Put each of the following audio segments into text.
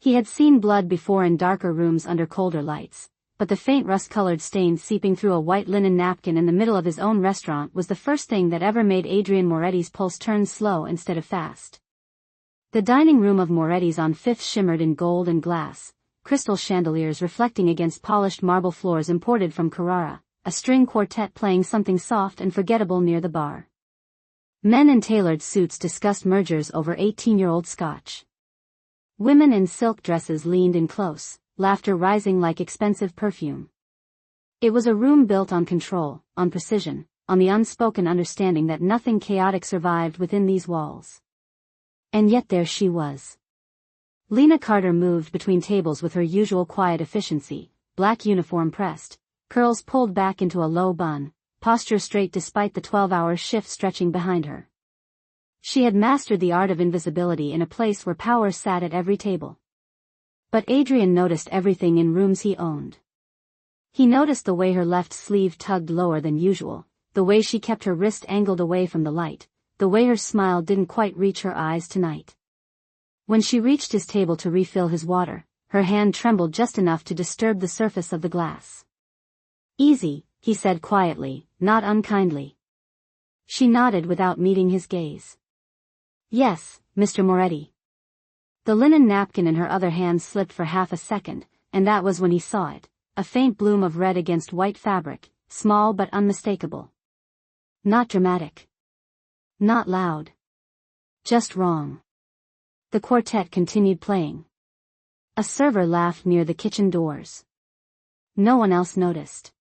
He had seen blood before in darker rooms under colder lights, but the faint rust-colored stain seeping through a white linen napkin in the middle of his own restaurant was the first thing that ever made Adrian Moretti's pulse turn slow instead of fast. The dining room of Moretti's on Fifth shimmered in gold and glass, crystal chandeliers reflecting against polished marble floors imported from Carrara, a string quartet playing something soft and forgettable near the bar. Men in tailored suits discussed mergers over 18-year-old scotch. Women in silk dresses leaned in close, laughter rising like expensive perfume. It was a room built on control, on precision, on the unspoken understanding that nothing chaotic survived within these walls. And yet there she was. Lena Carter moved between tables with her usual quiet efficiency, black uniform pressed, curls pulled back into a low bun, posture straight despite the 12-hour shift stretching behind her. She had mastered the art of invisibility in a place where power sat at every table. But Adrian noticed everything in rooms he owned. He noticed the way her left sleeve tugged lower than usual, the way she kept her wrist angled away from the light, the way her smile didn't quite reach her eyes tonight. When she reached his table to refill his water, her hand trembled just enough to disturb the surface of the glass. "Easy," he said quietly, not unkindly. She nodded without meeting his gaze. "Yes, Mr. Moretti." The linen napkin in her other hand slipped for half a second, and that was when he saw it, a faint bloom of red against white fabric, small but unmistakable. Not dramatic. Not loud. Just wrong. The quartet continued playing. A server laughed near the kitchen doors. No one else noticed.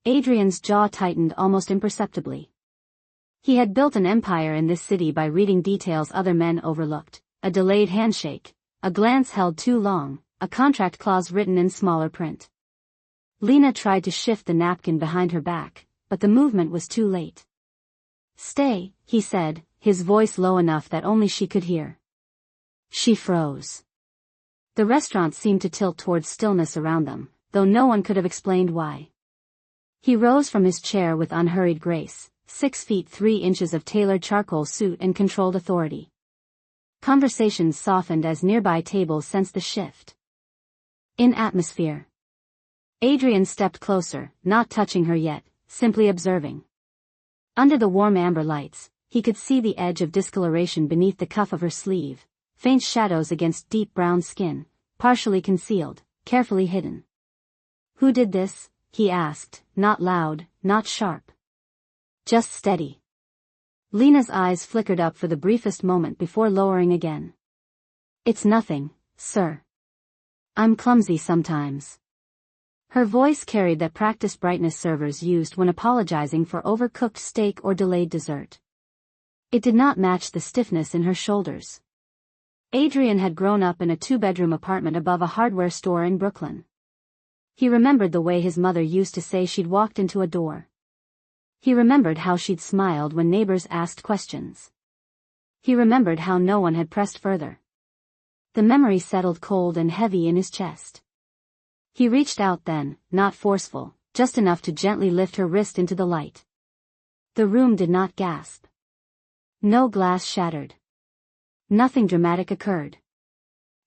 Adrian's jaw tightened almost imperceptibly. He had built an empire in this city by reading details other men overlooked, a delayed handshake, a glance held too long, a contract clause written in smaller print. Lena tried to shift the napkin behind her back, but the movement was too late. "Stay," he said, his voice low enough that only she could hear. She froze. The restaurant seemed to tilt towards stillness around them, though no one could have explained why. He rose from his chair with unhurried grace, 6 feet 3 inches of tailored charcoal suit and controlled authority. Conversations softened as nearby tables sensed the shift. In atmosphere. Adrian stepped closer, not touching her yet, simply observing. Under the warm amber lights, he could see the edge of discoloration beneath the cuff of her sleeve, faint shadows against deep brown skin, partially concealed, carefully hidden. "Who did this?" he asked, not loud, not sharp. Just steady. Lena's eyes flickered up for the briefest moment before lowering again. "It's nothing, sir. I'm clumsy sometimes." Her voice carried that practiced brightness servers used when apologizing for overcooked steak or delayed dessert. It did not match the stiffness in her shoulders. Adrian had grown up in a 2-bedroom apartment above a hardware store in Brooklyn. He remembered the way his mother used to say she'd walked into a door. He remembered how she'd smiled when neighbors asked questions. He remembered how no one had pressed further. The memory settled cold and heavy in his chest. He reached out then, not forceful, just enough to gently lift her wrist into the light. The room did not gasp. No glass shattered. Nothing dramatic occurred.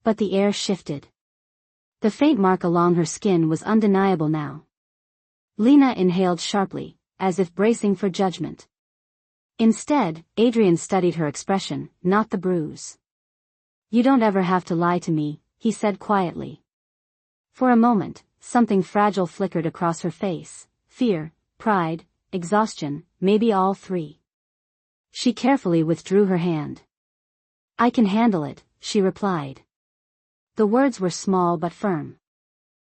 But the air shifted. The faint mark along her skin was undeniable now. Lena inhaled sharply, as if bracing for judgment. Instead, Adrian studied her expression, not the bruise. "You don't ever have to lie to me," he said quietly. For a moment, something fragile flickered across her face, fear, pride, exhaustion, maybe all three. She carefully withdrew her hand. "I can handle it," she replied. The words were small but firm.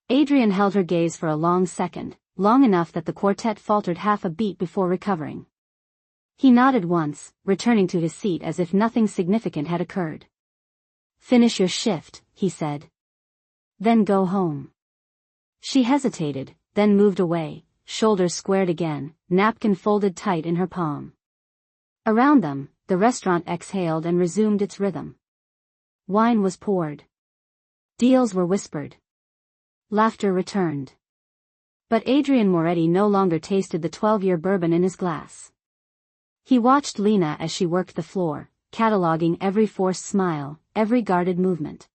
Adrian held her gaze for a long second, long enough that the quartet faltered half a beat before recovering. He nodded once, returning to his seat as if nothing significant had occurred. "Finish your shift," he said. "Then go home." She hesitated, then moved away, shoulders squared again, napkin folded tight in her palm. Around them, the restaurant exhaled and resumed its rhythm. Wine was poured. Deals were whispered. Laughter returned. But Adrian Moretti no longer tasted the 12-year bourbon in his glass. He watched Lena as she worked the floor, cataloging every forced smile, every guarded movement.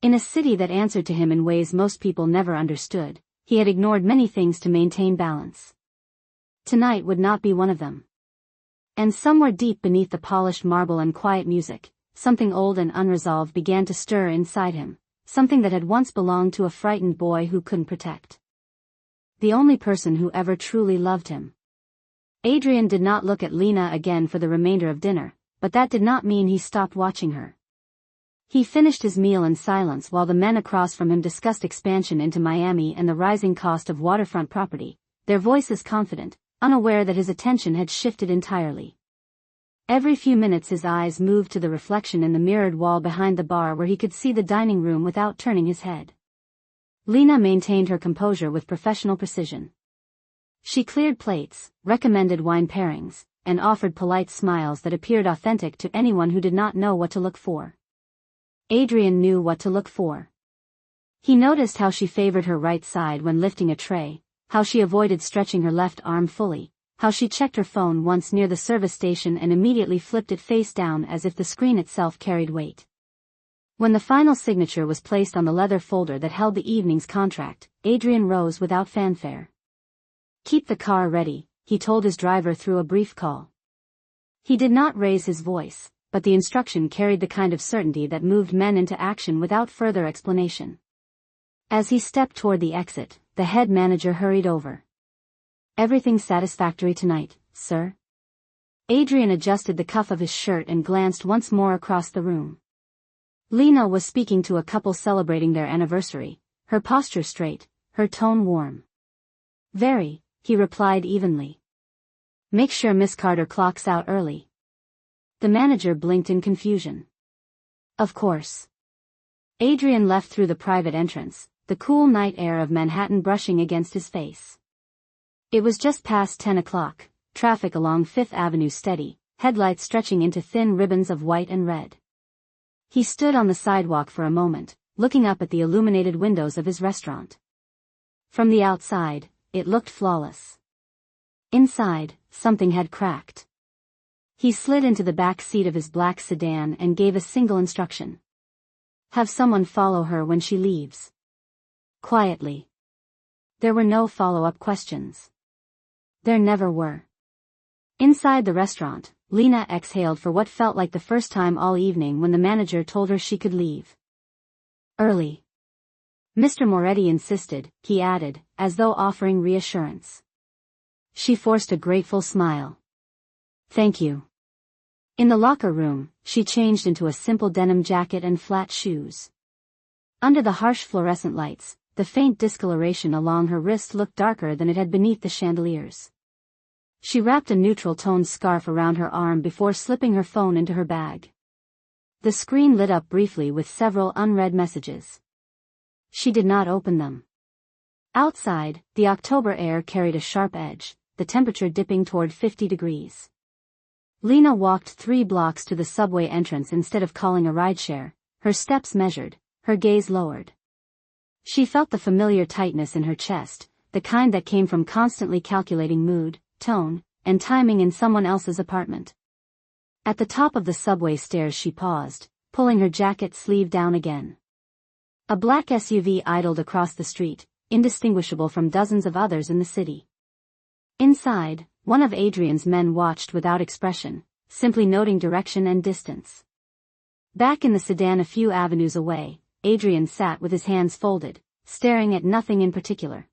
In a city that answered to him in ways most people never understood, he had ignored many things to maintain balance. Tonight would not be one of them. And somewhere deep beneath the polished marble and quiet music, something old and unresolved began to stir inside him, something that had once belonged to a frightened boy who couldn't protect the only person who ever truly loved him. Adrian did not look at Lena again for the remainder of dinner, but that did not mean he stopped watching her. He finished his meal in silence while the men across from him discussed expansion into Miami and the rising cost of waterfront property, their voices confident, unaware that his attention had shifted entirely. Every few minutes his eyes moved to the reflection in the mirrored wall behind the bar where he could see the dining room without turning his head. Lena maintained her composure with professional precision. She cleared plates, recommended wine pairings, and offered polite smiles that appeared authentic to anyone who did not know what to look for. Adrian knew what to look for. He noticed how she favored her right side when lifting a tray, how she avoided stretching her left arm fully, how she checked her phone once near the service station and immediately flipped it face down as if the screen itself carried weight. When the final signature was placed on the leather folder that held the evening's contract, Adrian rose without fanfare. "Keep the car ready," he told his driver through a brief call. He did not raise his voice, but the instruction carried the kind of certainty that moved men into action without further explanation. As he stepped toward the exit, the head manager hurried over. "Everything satisfactory tonight, sir?" Adrian adjusted the cuff of his shirt and glanced once more across the room. Lena was speaking to a couple celebrating their anniversary, her posture straight, her tone warm. "Very," he replied evenly. "Make sure Miss Carter clocks out early." The manager blinked in confusion. "Of course." Adrian left through the private entrance, the cool night air of Manhattan brushing against his face. It was just past 10 o'clock, traffic along Fifth Avenue steady, headlights stretching into thin ribbons of white and red. He stood on the sidewalk for a moment, looking up at the illuminated windows of his restaurant. From the outside, it looked flawless. Inside, something had cracked. He slid into the back seat of his black sedan and gave a single instruction. "Have someone follow her when she leaves." Quietly. There were no follow-up questions. There never were. Inside the restaurant, Lena exhaled for what felt like the first time all evening when the manager told her she could leave. "Early." "Mr. Moretti insisted," he added, as though offering reassurance. She forced a grateful smile. "Thank you." In the locker room, she changed into a simple denim jacket and flat shoes. Under the harsh fluorescent lights, the faint discoloration along her wrist looked darker than it had beneath the chandeliers. She wrapped a neutral-toned scarf around her arm before slipping her phone into her bag. The screen lit up briefly with several unread messages. She did not open them. Outside, the October air carried a sharp edge, the temperature dipping toward 50 degrees. Lena walked 3 blocks to the subway entrance instead of calling a rideshare, her steps measured, her gaze lowered. She felt the familiar tightness in her chest, the kind that came from constantly calculating mood, tone, and timing in someone else's apartment. At the top of the subway stairs she paused, pulling her jacket sleeve down again. A black SUV idled across the street, indistinguishable from dozens of others in the city. Inside, one of Adrian's men watched without expression, simply noting direction and distance. Back in the sedan a few avenues away, Adrian sat with his hands folded, staring at nothing in particular.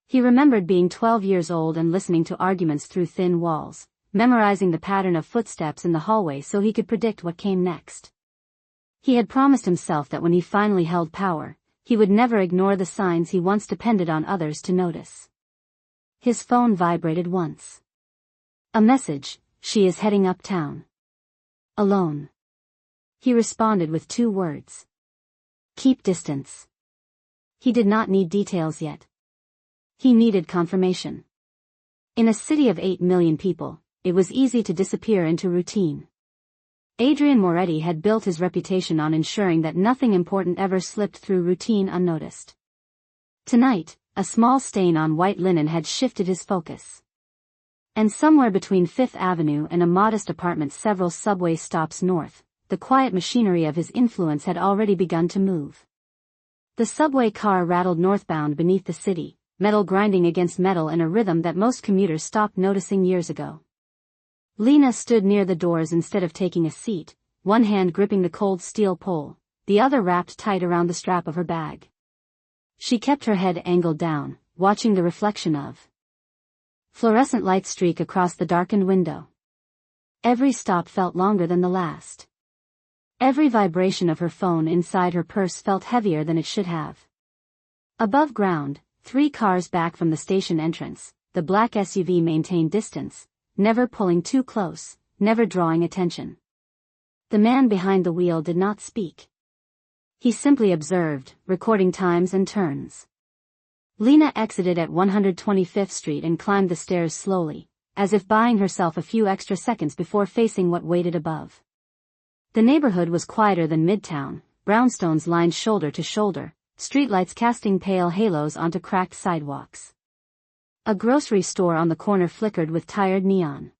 He remembered being 12 years old and listening to arguments through thin walls, memorizing the pattern of footsteps in the hallway so he could predict what came next. He had promised himself that when he finally held power, he would never ignore the signs he once depended on others to notice. His phone vibrated once. A message: "She is heading uptown. Alone." He responded with 2 words. "Keep distance." He did not need details yet. He needed confirmation. In a city of 8 million people, it was easy to disappear into routine. Adrian Moretti had built his reputation on ensuring that nothing important ever slipped through routine unnoticed. Tonight, a small stain on white linen had shifted his focus. And somewhere between Fifth Avenue and a modest apartment several subway stops north, the quiet machinery of his influence had already begun to move. The subway car rattled northbound beneath the city, metal grinding against metal in a rhythm that most commuters stopped noticing years ago. Lena stood near the doors instead of taking a seat, one hand gripping the cold steel pole, the other wrapped tight around the strap of her bag. She kept her head angled down, watching the reflection of fluorescent light streak across the darkened window. Every stop felt longer than the last. Every vibration of her phone inside her purse felt heavier than it should have. Above ground, 3 cars back from the station entrance, the black SUV maintained distance, never pulling too close, never drawing attention. The man behind the wheel did not speak. He simply observed, recording times and turns. Lena exited at 125th Street and climbed the stairs slowly, as if buying herself a few extra seconds before facing what waited above. The neighborhood was quieter than Midtown, brownstones lined shoulder to shoulder, streetlights casting pale halos onto cracked sidewalks. A grocery store on the corner flickered with tired neon.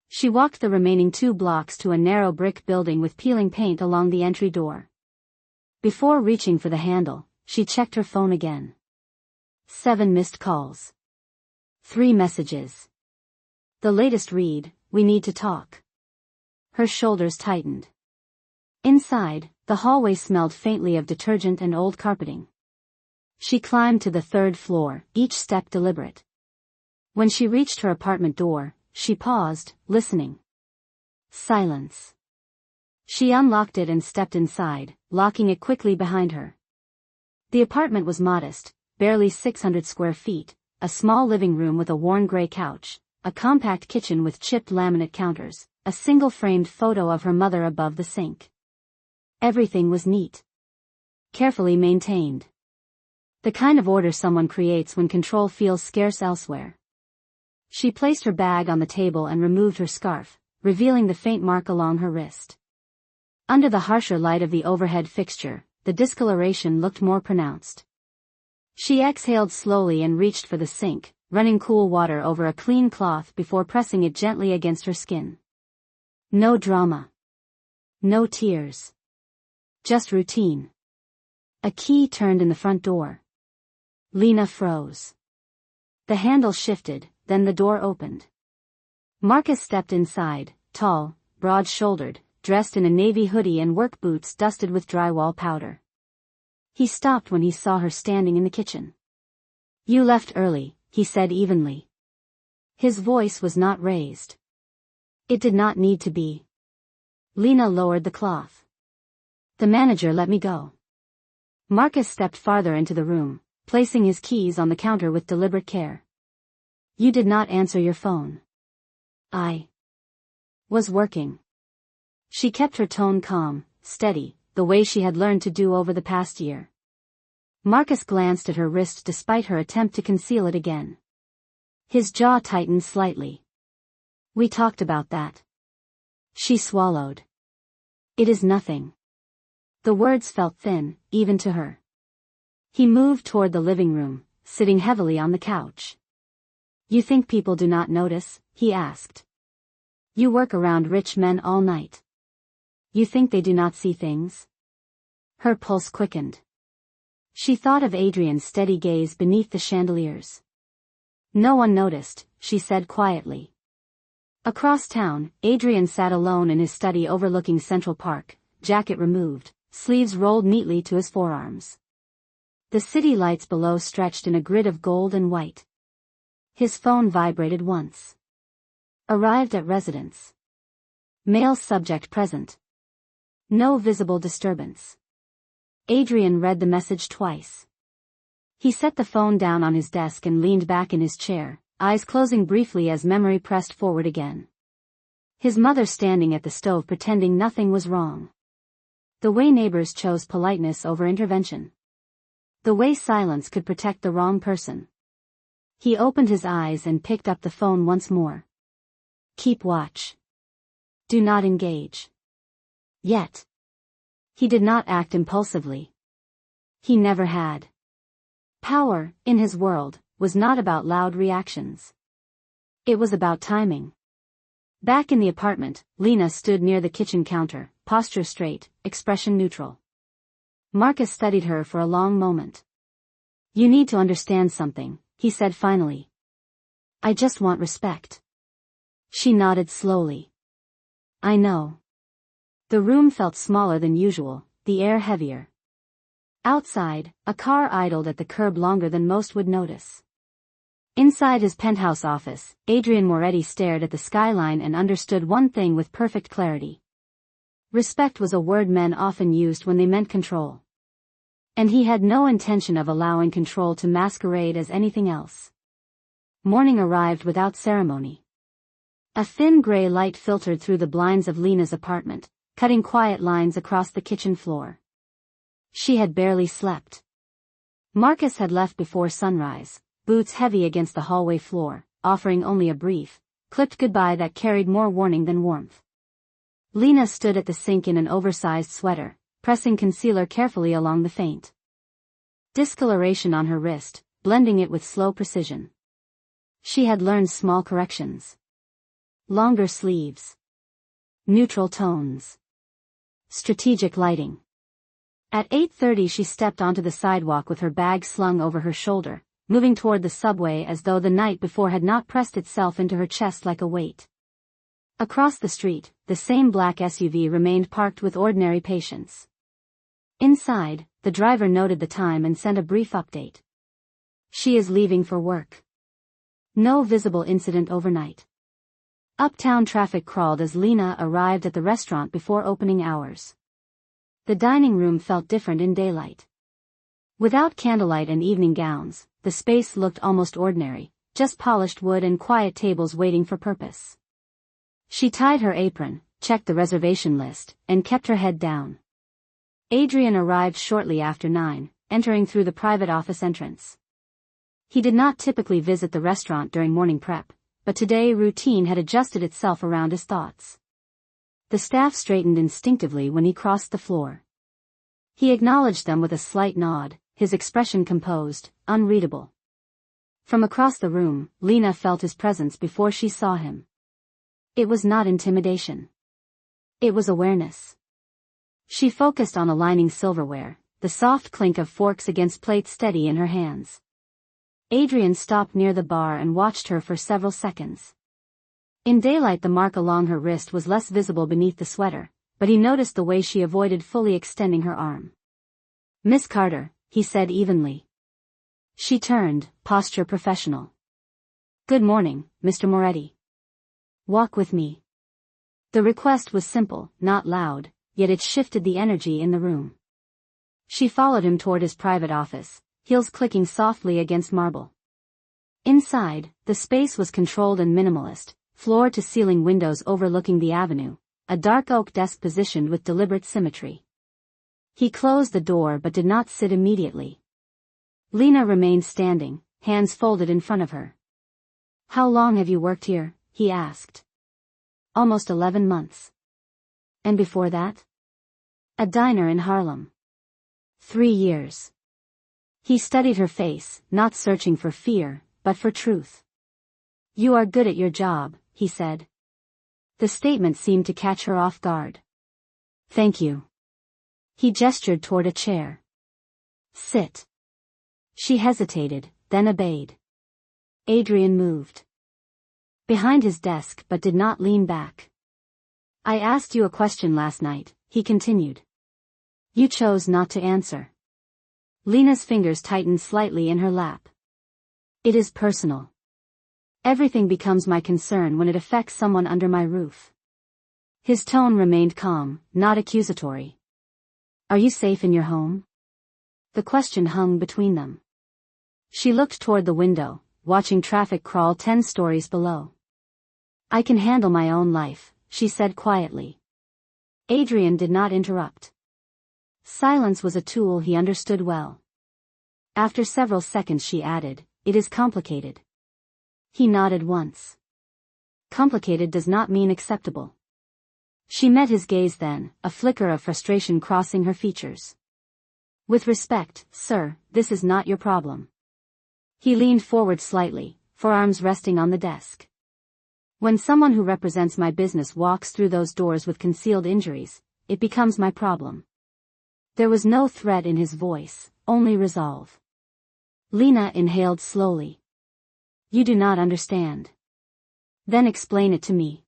She walked the remaining 2 blocks to a narrow brick building with peeling paint along the entry door. Before reaching for the handle, she checked her phone again. 7 missed calls. 3 messages. The latest read, "We need to talk." Her shoulders tightened. Inside, the hallway smelled faintly of detergent and old carpeting. She climbed to the 3rd floor, each step deliberate. When she reached her apartment door, she paused, listening. Silence. She unlocked it and stepped inside, locking it quickly behind her. The apartment was modest, barely 600 square feet, a small living room with a worn gray couch, a compact kitchen with chipped laminate counters, a single framed photo of her mother above the sink. Everything was neat. Carefully maintained. The kind of order someone creates when control feels scarce elsewhere. She placed her bag on the table and removed her scarf, revealing the faint mark along her wrist. Under the harsher light of the overhead fixture, the discoloration looked more pronounced. She exhaled slowly and reached for the sink, running cool water over a clean cloth before pressing it gently against her skin. No drama. No tears. Just routine. A key turned in the front door. Lena froze. The handle shifted, then the door opened. Marcus stepped inside, tall, broad-shouldered, dressed in a navy hoodie and work boots dusted with drywall powder. He stopped when he saw her standing in the kitchen. "You left early," he said evenly. His voice was not raised. It did not need to be. Lena lowered the cloth. "The manager let me go." Marcus stepped farther into the room, placing his keys on the counter with deliberate care. "You did not answer your phone." "I was working." She kept her tone calm, steady, the way she had learned to do over the past year. Marcus glanced at her wrist despite her attempt to conceal it again. His jaw tightened slightly. "We talked about that." She swallowed. "It is nothing." The words felt thin, even to her. He moved toward the living room, sitting heavily on the couch. "You think people do not notice?" he asked. "You work around rich men all night. You think they do not see things?" Her pulse quickened. She thought of Adrian's steady gaze beneath the chandeliers. "No one noticed," she said quietly. Across town, Adrian sat alone in his study overlooking Central Park, jacket removed, sleeves rolled neatly to his forearms. The city lights below stretched in a grid of gold and white. His phone vibrated once. Arrived at residence. Male subject present. No visible disturbance. Adrian read the message twice. He set the phone down on his desk and leaned back in his chair, eyes closing briefly as memory pressed forward again. His mother standing at the stove pretending nothing was wrong. The way neighbors chose politeness over intervention. The way silence could protect the wrong person. He opened his eyes and picked up the phone once more. "Keep watch. Do not engage." Yet. He did not act impulsively. He never had. Power, in his world, was not about loud reactions. It was about timing. Back in the apartment, Lena stood near the kitchen counter, posture straight, expression neutral. Marcus studied her for a long moment. "You need to understand something," he said finally. "I just want respect." She nodded slowly. "I know." The room felt smaller than usual, the air heavier. Outside, a car idled at the curb longer than most would notice. Inside his penthouse office, Adrian Moretti stared at the skyline and understood one thing with perfect clarity. Respect was a word men often used when they meant control. And he had no intention of allowing control to masquerade as anything else. Morning arrived without ceremony. A thin gray light filtered through the blinds of Lena's apartment, cutting quiet lines across the kitchen floor. She had barely slept. Marcus had left before sunrise, boots heavy against the hallway floor, offering only a brief, clipped goodbye that carried more warning than warmth. Lena stood at the sink in an oversized sweater, pressing concealer carefully along the faint discoloration on her wrist, blending it with slow precision. She had learned small corrections. Longer sleeves. Neutral tones. Strategic lighting. At 8:30 she stepped onto the sidewalk with her bag slung over her shoulder, moving toward the subway as though the night before had not pressed itself into her chest like a weight. Across the street, the same black SUV remained parked with ordinary patience. Inside, the driver noted the time and sent a brief update. "She is leaving for work." No visible incident overnight. Uptown traffic crawled as Lena arrived at the restaurant before opening hours. The dining room felt different in daylight. Without candlelight and evening gowns, the space looked almost ordinary, just polished wood and quiet tables waiting for purpose. She tied her apron, checked the reservation list, and kept her head down. Adrian arrived shortly after 9, entering through the private office entrance. He did not typically visit the restaurant during morning prep, but today routine had adjusted itself around his thoughts. The staff straightened instinctively when he crossed the floor. He acknowledged them with a slight nod, his expression composed, unreadable. From across the room, Lena felt his presence before she saw him. It was not intimidation. It was awareness. She focused on aligning silverware, the soft clink of forks against plates steady in her hands. Adrian stopped near the bar and watched her for several seconds. In daylight the mark along her wrist was less visible beneath the sweater, but he noticed the way she avoided fully extending her arm. "Miss Carter," he said evenly. She turned, posture professional. "Good morning, Mr. Moretti. Walk with me." The request was simple, not loud, yet it shifted the energy in the room. She followed him toward his private office, heels clicking softly against marble. Inside, the space was controlled and minimalist, floor-to-ceiling windows overlooking the avenue, a dark oak desk positioned with deliberate symmetry. He closed the door but did not sit immediately. Lena remained standing, hands folded in front of her. "How long have you worked here?" he asked. "Almost 11 months. "And before that?" "A diner in Harlem." 3 years. He studied her face, not searching for fear, but for truth. "You are good at your job," he said. The statement seemed to catch her off guard. "Thank you." He gestured toward a chair. "Sit." She hesitated, then obeyed. Adrian moved behind his desk but did not lean back. "I asked you a question last night," he continued. "You chose not to answer." Lena's fingers tightened slightly in her lap. "It is personal. Everything becomes my concern when it affects someone under my roof." His tone remained calm, not accusatory. "Are you safe in your home?" The question hung between them. She looked toward the window, watching traffic crawl 10 stories below. "I can handle my own life," she said quietly. Adrian did not interrupt. Silence was a tool he understood well. After several seconds she added, "It is complicated." He nodded once. Complicated does not mean acceptable. She met his gaze then, a flicker of frustration crossing her features. "With respect, sir, this is not your problem." He leaned forward slightly, forearms resting on the desk. "When someone who represents my business walks through those doors with concealed injuries, it becomes my problem. There was no threat in his voice, only resolve. Lena inhaled slowly. You do not understand. Then explain it to me.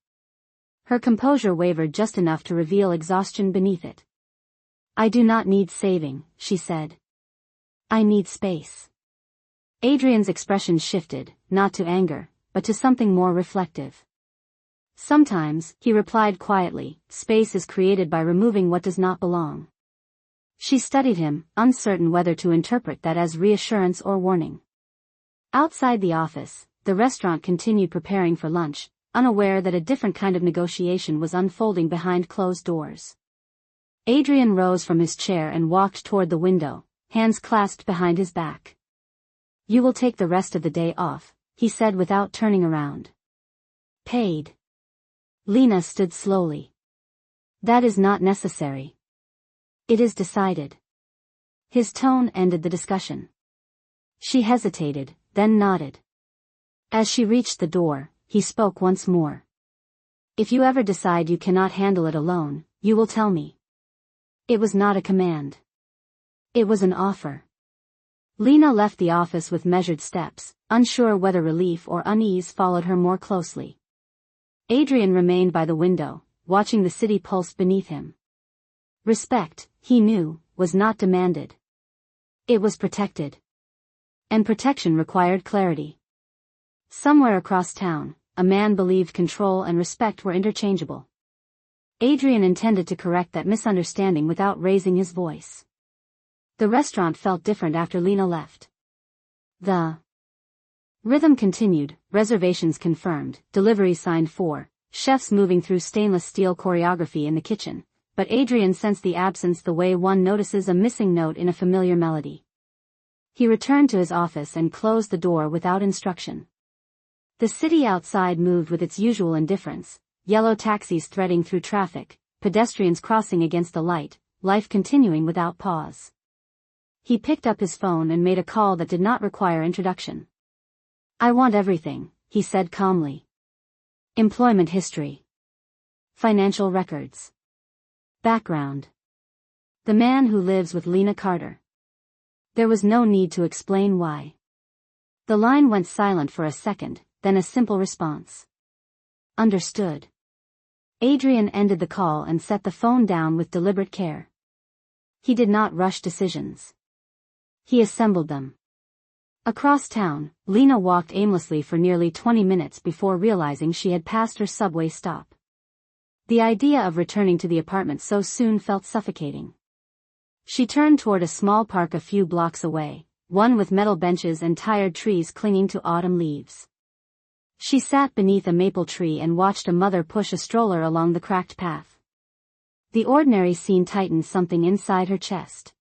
Her composure wavered just enough to reveal exhaustion beneath it. I do not need saving, she said. I need space. Adrian's expression shifted, not to anger, but to something more reflective. Sometimes, he replied quietly, space is created by removing what does not belong. She studied him, uncertain whether to interpret that as reassurance or warning. Outside the office, the restaurant continued preparing for lunch, unaware that a different kind of negotiation was unfolding behind closed doors. Adrian rose from his chair and walked toward the window, hands clasped behind his back. You will take the rest of the day off, he said without turning around. Paid. Lena stood slowly. That is not necessary. It is decided. His tone ended the discussion. She hesitated, then nodded. As she reached the door, he spoke once more. If you ever decide you cannot handle it alone, you will tell me. It was not a command. It was an offer. Lena left the office with measured steps, unsure whether relief or unease followed her more closely. Adrian remained by the window, watching the city pulse beneath him. Respect, he knew, was not demanded. It was protected. And protection required clarity. Somewhere across town, a man believed control and respect were interchangeable. Adrian intended to correct that misunderstanding without raising his voice. The restaurant felt different after Lena left. The rhythm continued, reservations confirmed, deliveries signed for, chefs moving through stainless steel choreography in the kitchen, but Adrian sensed the absence the way one notices a missing note in a familiar melody. He returned to his office and closed the door without instruction. The city outside moved with its usual indifference, yellow taxis threading through traffic, pedestrians crossing against the light, life continuing without pause. He picked up his phone and made a call that did not require introduction. I want everything, he said calmly. Employment history. Financial records. Background. The man who lives with Lena Carter. There was no need to explain why. The line went silent for a second, then a simple response. Understood. Adrian ended the call and set the phone down with deliberate care. He did not rush decisions. He assembled them. Across town, Lena walked aimlessly for nearly 20 minutes before realizing she had passed her subway stop. The idea of returning to the apartment so soon felt suffocating. She turned toward a small park a few blocks away, one with metal benches and tired trees clinging to autumn leaves. She sat beneath a maple tree and watched a mother push a stroller along the cracked path. The ordinary scene tightened something inside her chest.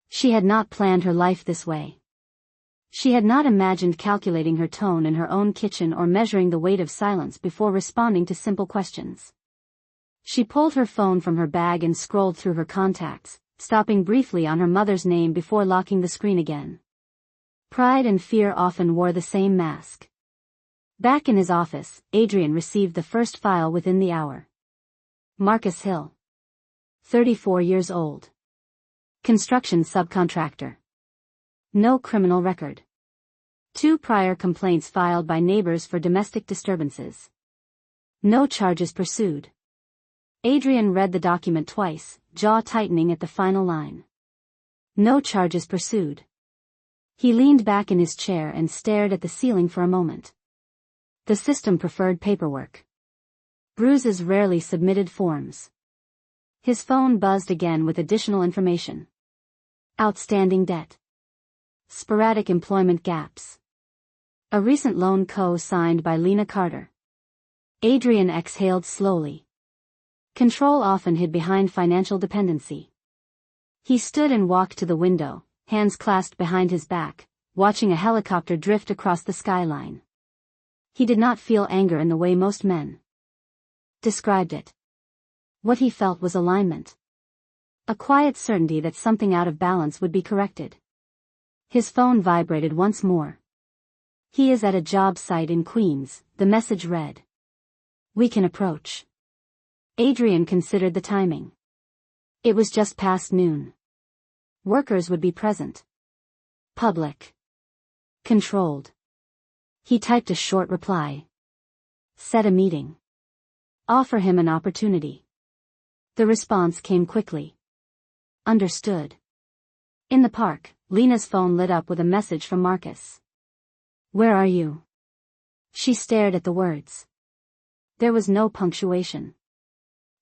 She had not planned her life this way. She had not imagined calculating her tone in her own kitchen or measuring the weight of silence before responding to simple questions. She pulled her phone from her bag and scrolled through her contacts, stopping briefly on her mother's name before locking the screen again. Pride and fear often wore the same mask. Back in his office, Adrian received the first file within the hour. Marcus Hill. 34 years old. Construction subcontractor. No criminal record. 2 prior complaints filed by neighbors for domestic disturbances. No charges pursued. Adrian read the document twice, jaw tightening at the final line. No charges pursued. He leaned back in his chair and stared at the ceiling for a moment. The system preferred paperwork. Bruises rarely submitted forms. His phone buzzed again with additional information. Outstanding debt. Sporadic employment gaps. A recent loan co-signed by Lena Carter. Adrian exhaled slowly. Control often hid behind financial dependency. He stood and walked to the window, hands clasped behind his back, watching a helicopter drift across the skyline. He did not feel anger in the way most men described it. What he felt was alignment. A quiet certainty that something out of balance would be corrected. His phone vibrated once more. He is at a job site in Queens, the message read. We can approach. Adrian considered the timing. It was just past noon. Workers would be present. Public. Controlled. He typed a short reply. Set a meeting. Offer him an opportunity. The response came quickly. Understood. In the park, Lena's phone lit up with a message from Marcus. Where are you? She stared at the words. There was no punctuation.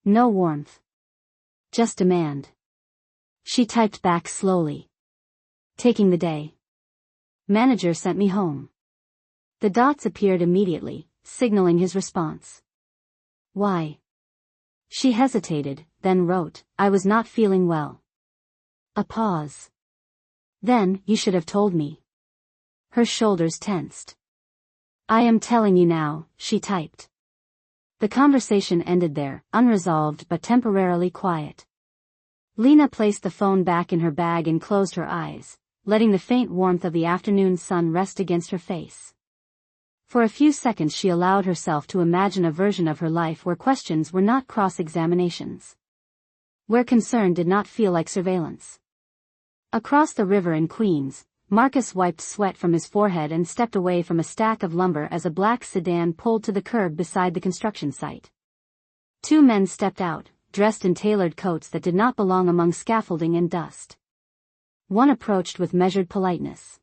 No warmth. Just demand. She typed back slowly. Taking the day. Manager sent me home. The dots appeared immediately, signaling his response. Why? She hesitated, then wrote, I was not feeling well. A pause. Then, you should have told me. Her shoulders tensed. I am telling you now, she typed. The conversation ended there, unresolved but temporarily quiet. Lena placed the phone back in her bag and closed her eyes, letting the faint warmth of the afternoon sun rest against her face. For a few seconds she allowed herself to imagine a version of her life where questions were not cross-examinations. Where concern did not feel like surveillance. Across the river in Queens, Marcus wiped sweat from his forehead and stepped away from a stack of lumber as a black sedan pulled to the curb beside the construction site. Two men stepped out, dressed in tailored coats that did not belong among scaffolding and dust. One approached with measured politeness.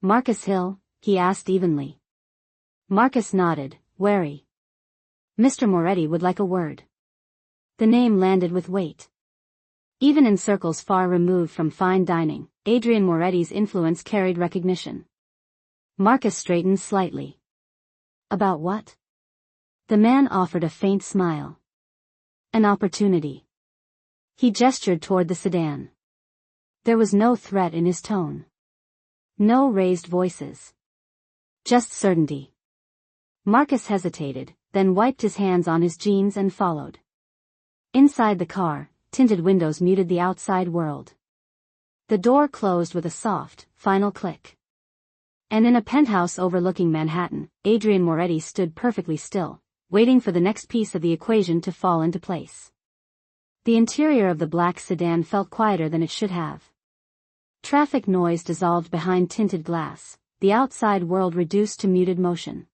Marcus Hill, he asked evenly. Marcus nodded, wary. Mr. Moretti would like a word. The name landed with weight. Even in circles far removed from fine dining, Adrian Moretti's influence carried recognition. Marcus straightened slightly. About what? The man offered a faint smile. An opportunity. He gestured toward the sedan. There was no threat in his tone. No raised voices. Just certainty. Marcus hesitated, then wiped his hands on his jeans and followed. Inside the car, tinted windows muted the outside world. The door closed with a soft, final click. And in a penthouse overlooking Manhattan, Adrian Moretti stood perfectly still, waiting for the next piece of the equation to fall into place. The interior of the black sedan felt quieter than it should have. Traffic noise dissolved behind tinted glass, the outside world reduced to muted motion.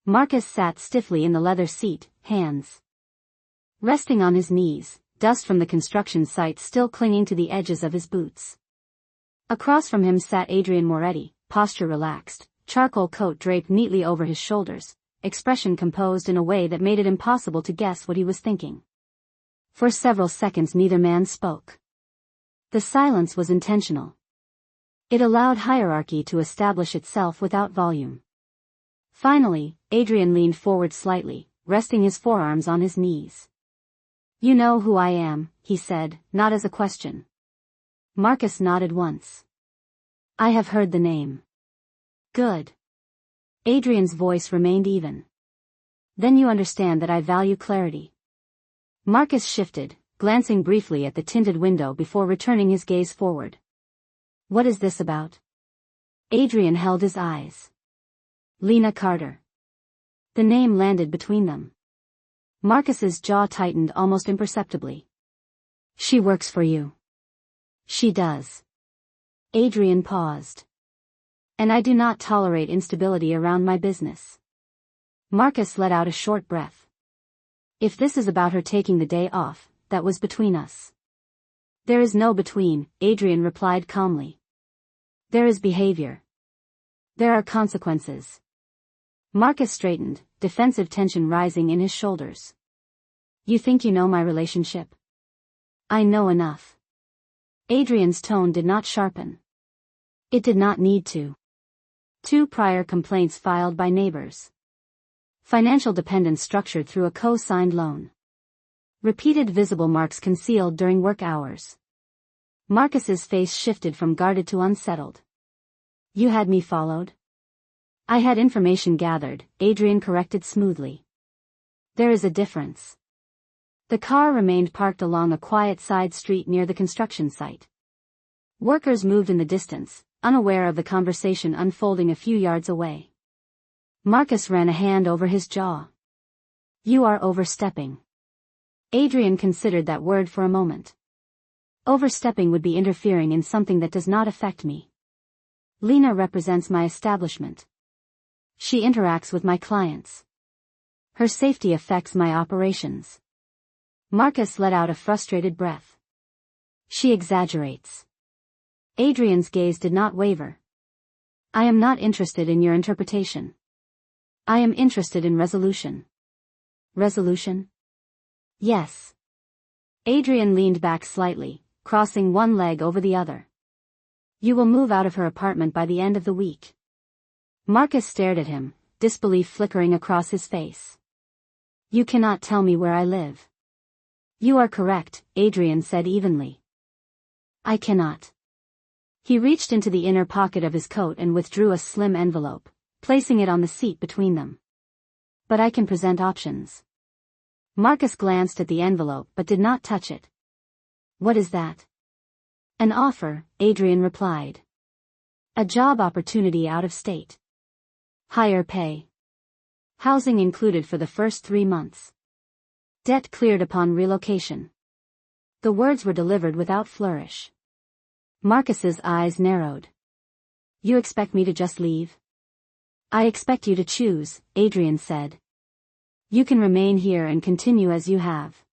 Marcus sat stiffly in the leather seat, hands resting on his knees, dust from the construction site still clinging to the edges of his boots. Across from him sat Adrian Moretti, posture relaxed, charcoal coat draped neatly over his shoulders, expression composed in a way that made it impossible to guess what he was thinking. For several seconds neither man spoke. The silence was intentional. It allowed hierarchy to establish itself without volume. Finally, Adrian leaned forward slightly, resting his forearms on his knees. You know who I am, he said, not as a question. Marcus nodded once. I have heard the name. Good. Adrian's voice remained even. Then you understand that I value clarity. Marcus shifted, glancing briefly at the tinted window before returning his gaze forward. What is this about? Adrian held his eyes. Lena Carter. The name landed between them. Marcus's jaw tightened almost imperceptibly. She works for you. She does. Adrian paused. And I do not tolerate instability around my business. Marcus let out a short breath. If this is about her taking the day off, that was between us. There is no between, Adrian replied calmly. There is behavior. There are consequences. Marcus straightened, defensive tension rising in his shoulders. You think you know my relationship? I know enough. Adrian's tone did not sharpen. It did not need to. 2 prior complaints filed by neighbors. Financial dependence structured through a co-signed loan. Repeated visible marks concealed during work hours. Marcus's face shifted from guarded to unsettled. You had me followed? I had information gathered, Adrian corrected smoothly. There is a difference. The car remained parked along a quiet side street near the construction site. Workers moved in the distance, unaware of the conversation unfolding a few yards away. Marcus ran a hand over his jaw. You are overstepping. Adrian considered that word for a moment. Overstepping would be interfering in something that does not affect me. Lena represents my establishment. She interacts with my clients. Her safety affects my operations. Marcus let out a frustrated breath. She exaggerates. Adrian's gaze did not waver. I am not interested in your interpretation. I am interested in resolution. Resolution? Yes. Adrian leaned back slightly, crossing one leg over the other. You will move out of her apartment by the end of the week. Marcus stared at him, disbelief flickering across his face. You cannot tell me where I live. You are correct, Adrian said evenly. I cannot. He reached into the inner pocket of his coat and withdrew a slim envelope, placing it on the seat between them. But I can present options. Marcus glanced at the envelope but did not touch it. What is that? An offer, Adrian replied. A job opportunity out of state. Higher pay. Housing included for the first 3 months. Debt cleared upon relocation. The words were delivered without flourish. Marcus's eyes narrowed. You expect me to just leave? I expect you to choose, Adrian said. You can remain here and continue as you have.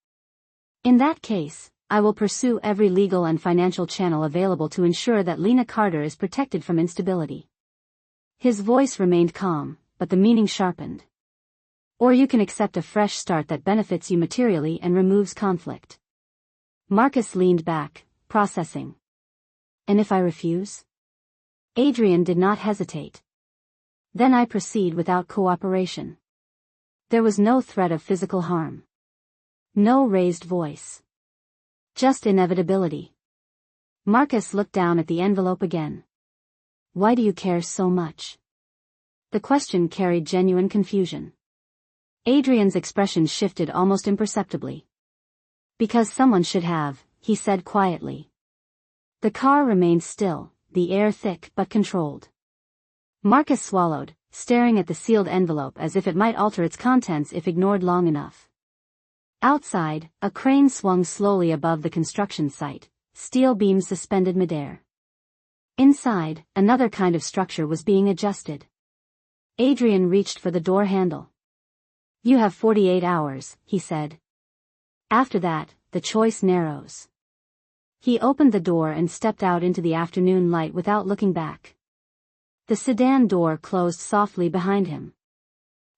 In that case, I will pursue every legal and financial channel available to ensure that Lena Carter is protected from instability. His voice remained calm, but the meaning sharpened. Or you can accept a fresh start that benefits you materially and removes conflict. Marcus leaned back, processing. And if I refuse? Adrian did not hesitate. Then I proceed without cooperation. There was no threat of physical harm. No raised voice. Just inevitability. Marcus looked down at the envelope again. Why do you care so much? The question carried genuine confusion. Adrian's expression shifted almost imperceptibly. Because someone should have, he said quietly. The car remained still, the air thick but controlled. Marcus swallowed, staring at the sealed envelope as if it might alter its contents if ignored long enough. Outside, a crane swung slowly above the construction site, steel beams suspended midair. Inside, another kind of structure was being adjusted. Adrian reached for the door handle. You have 48 hours, he said. After that, the choice narrows. He opened the door and stepped out into the afternoon light without looking back. The sedan door closed softly behind him.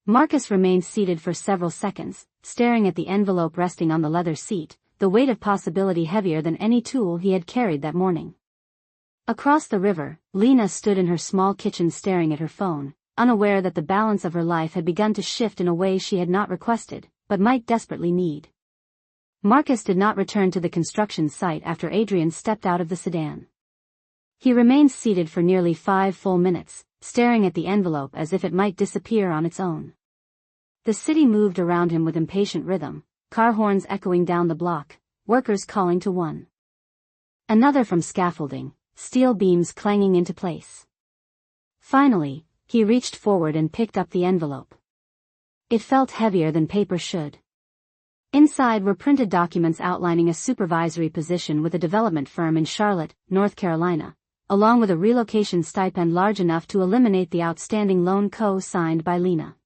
Marcus remained seated for several seconds, staring at the envelope resting on the leather seat, the weight of possibility heavier than any tool he had carried that morning. Across the river, Lena stood in her small kitchen staring at her phone, unaware that the balance of her life had begun to shift in a way she had not requested, but might desperately need. Marcus did not return to the construction site after Adrian stepped out of the sedan. He remained seated for nearly 5 full minutes, staring at the envelope as if it might disappear on its own. The city moved around him with impatient rhythm, car horns echoing down the block, workers calling to one another from scaffolding, steel beams clanging into place. Finally, he reached forward and picked up the envelope. It felt heavier than paper should. Inside were printed documents outlining a supervisory position with a development firm in Charlotte, North Carolina, along with a relocation stipend large enough to eliminate the outstanding loan co-signed by Lena.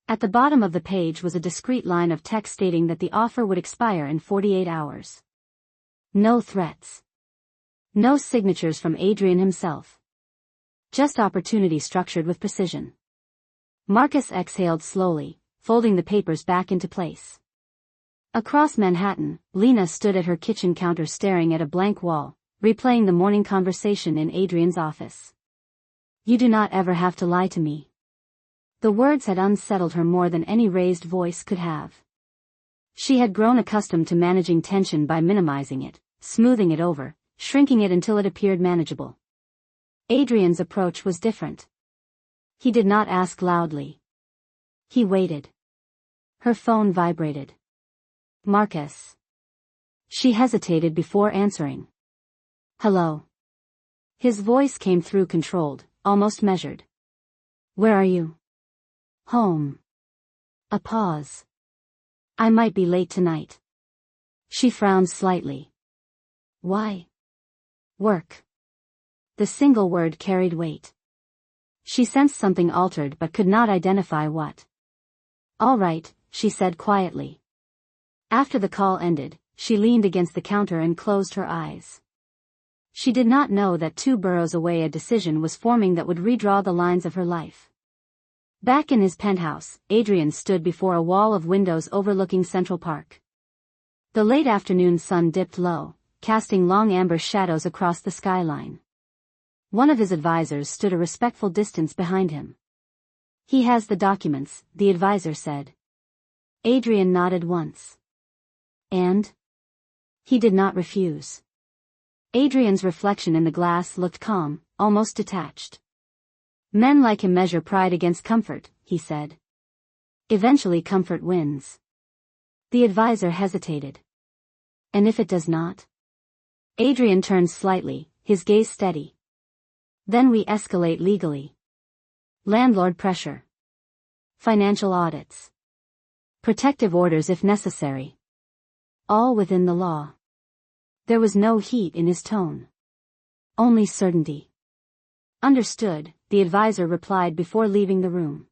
At the bottom of the page was a discreet line of text stating that the offer would expire in 48 hours. No threats. No signatures from Adrian himself. Just opportunity structured with precision. Marcus exhaled slowly, folding the papers back into place. Across Manhattan, Lena stood at her kitchen counter staring at a blank wall, replaying the morning conversation in Adrian's office. You do not ever have to lie to me. The words had unsettled her more than any raised voice could have. She had grown accustomed to managing tension by minimizing it, smoothing it over, shrinking it until it appeared manageable. Adrian's approach was different. He did not ask loudly. He waited. Her phone vibrated. Marcus. She hesitated before answering. Hello. His voice came through controlled, almost measured. Where are you? Home. A pause. I might be late tonight. She frowned slightly. Why? Work. The single word carried weight. She sensed something altered but could not identify what. All right, she said quietly. After the call ended, she leaned against the counter and closed her eyes. She did not know that 2 boroughs away a decision was forming that would redraw the lines of her life. Back in his penthouse, Adrian stood before a wall of windows overlooking Central Park. The late afternoon sun dipped low, casting long amber shadows across the skyline. One of his advisors stood a respectful distance behind him. He has the documents, the advisor said. Adrian nodded once. And? He did not refuse. Adrian's reflection in the glass looked calm, almost detached. Men like him measure pride against comfort, he said. Eventually comfort wins. The advisor hesitated. And if it does not? Adrian turned slightly, his gaze steady. Then we escalate legally. Landlord pressure. Financial audits. Protective orders if necessary. All within the law. There was no heat in his tone. Only certainty. Understood, the advisor replied before leaving the room.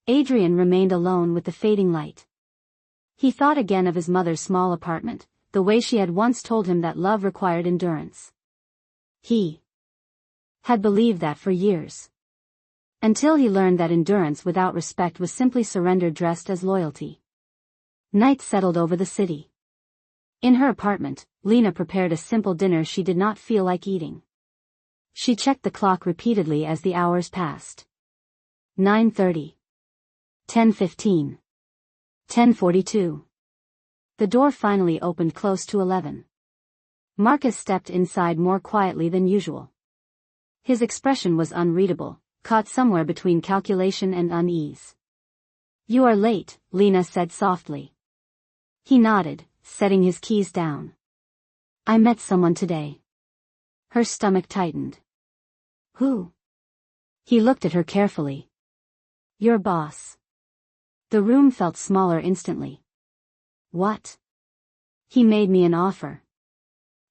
Adrian remained alone with the fading light. He thought again of his mother's small apartment, the way she had once told him that love required endurance. He had believed that for years. Until he learned that endurance without respect was simply surrender dressed as loyalty. Night settled over the city. In her apartment, Lena prepared a simple dinner she did not feel like eating. She checked the clock repeatedly as the hours passed. 9:30. 10:15. 10:42. The door finally opened close to 11. Marcus stepped inside more quietly than usual. His expression was unreadable, caught somewhere between calculation and unease. You are late, Lena said softly. He nodded, setting his keys down. I met someone today. Her stomach tightened. Who? He looked at her carefully. Your boss. The room felt smaller instantly. What? He made me an offer.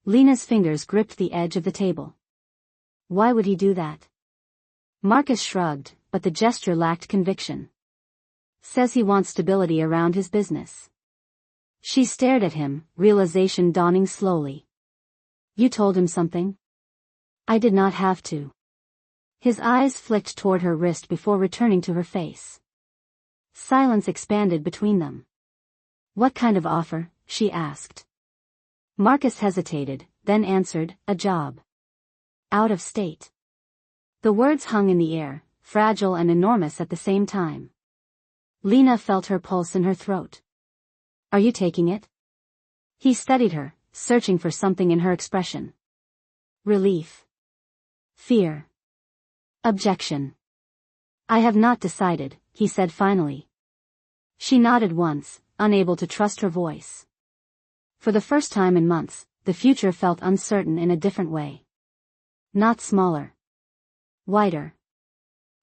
Lena's fingers gripped the edge of the table. Why would he do that? Marcus shrugged, but the gesture lacked conviction. Says he wants stability around his business. She stared at him, realization dawning slowly. You told him something? I did not have to. His eyes flicked toward her wrist before returning to her face. Silence expanded between them. What kind of offer? She asked. Marcus hesitated, then answered, a job. Out of state. The words hung in the air, fragile and enormous at the same time. Lena felt her pulse in her throat. Are you taking it? He studied her, searching for something in her expression. Relief. Fear. Objection. I have not decided, he said finally. She nodded once, unable to trust her voice. For the first time in months, the future felt uncertain in a different way. Not smaller. Wider.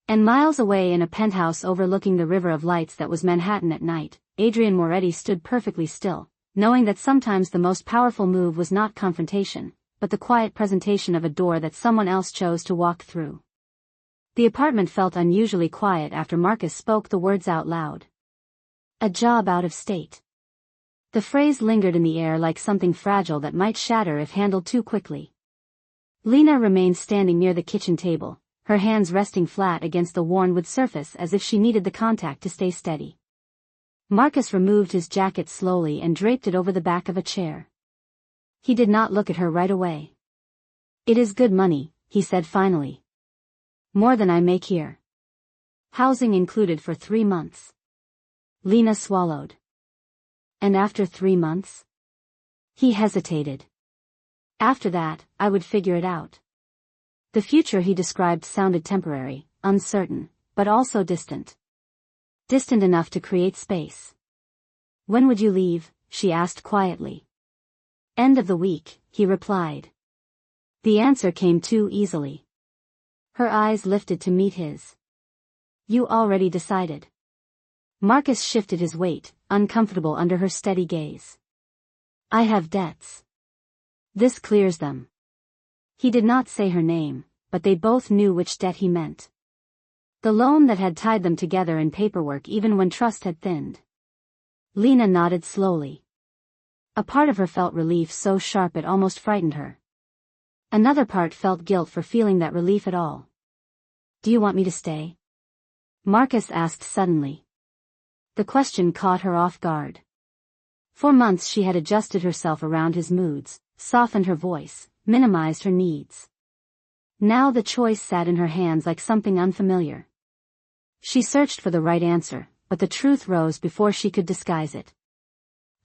And miles away in a penthouse overlooking the river of lights that was Manhattan at night, Adrian Moretti stood perfectly still, knowing that sometimes the most powerful move was not confrontation, but the quiet presentation of a door that someone else chose to walk through. The apartment felt unusually quiet after Marcus spoke the words out loud. A job out of state. The phrase lingered in the air like something fragile that might shatter if handled too quickly. Lena remained standing near the kitchen table, her hands resting flat against the worn wood surface as if she needed the contact to stay steady. Marcus removed his jacket slowly and draped it over the back of a chair. He did not look at her right away. It is good money, he said finally. More than I make here. Housing included for 3 months. Lena swallowed. And after 3 months? He hesitated. After that, I would figure it out. The future he described sounded temporary, uncertain, but also distant. Distant enough to create space. When would you leave? She asked quietly. End of the week, he replied. The answer came too easily. Her eyes lifted to meet his. You already decided. Marcus shifted his weight, uncomfortable under her steady gaze. I have debts. This clears them. He did not say her name, but they both knew which debt he meant. The loan that had tied them together in paperwork even when trust had thinned. Lena nodded slowly. A part of her felt relief so sharp it almost frightened her. Another part felt guilt for feeling that relief at all. Do you want me to stay? Marcus asked suddenly. The question caught her off guard. For months she had adjusted herself around his moods, softened her voice, minimized her needs. Now the choice sat in her hands like something unfamiliar. She searched for the right answer, but the truth rose before she could disguise it.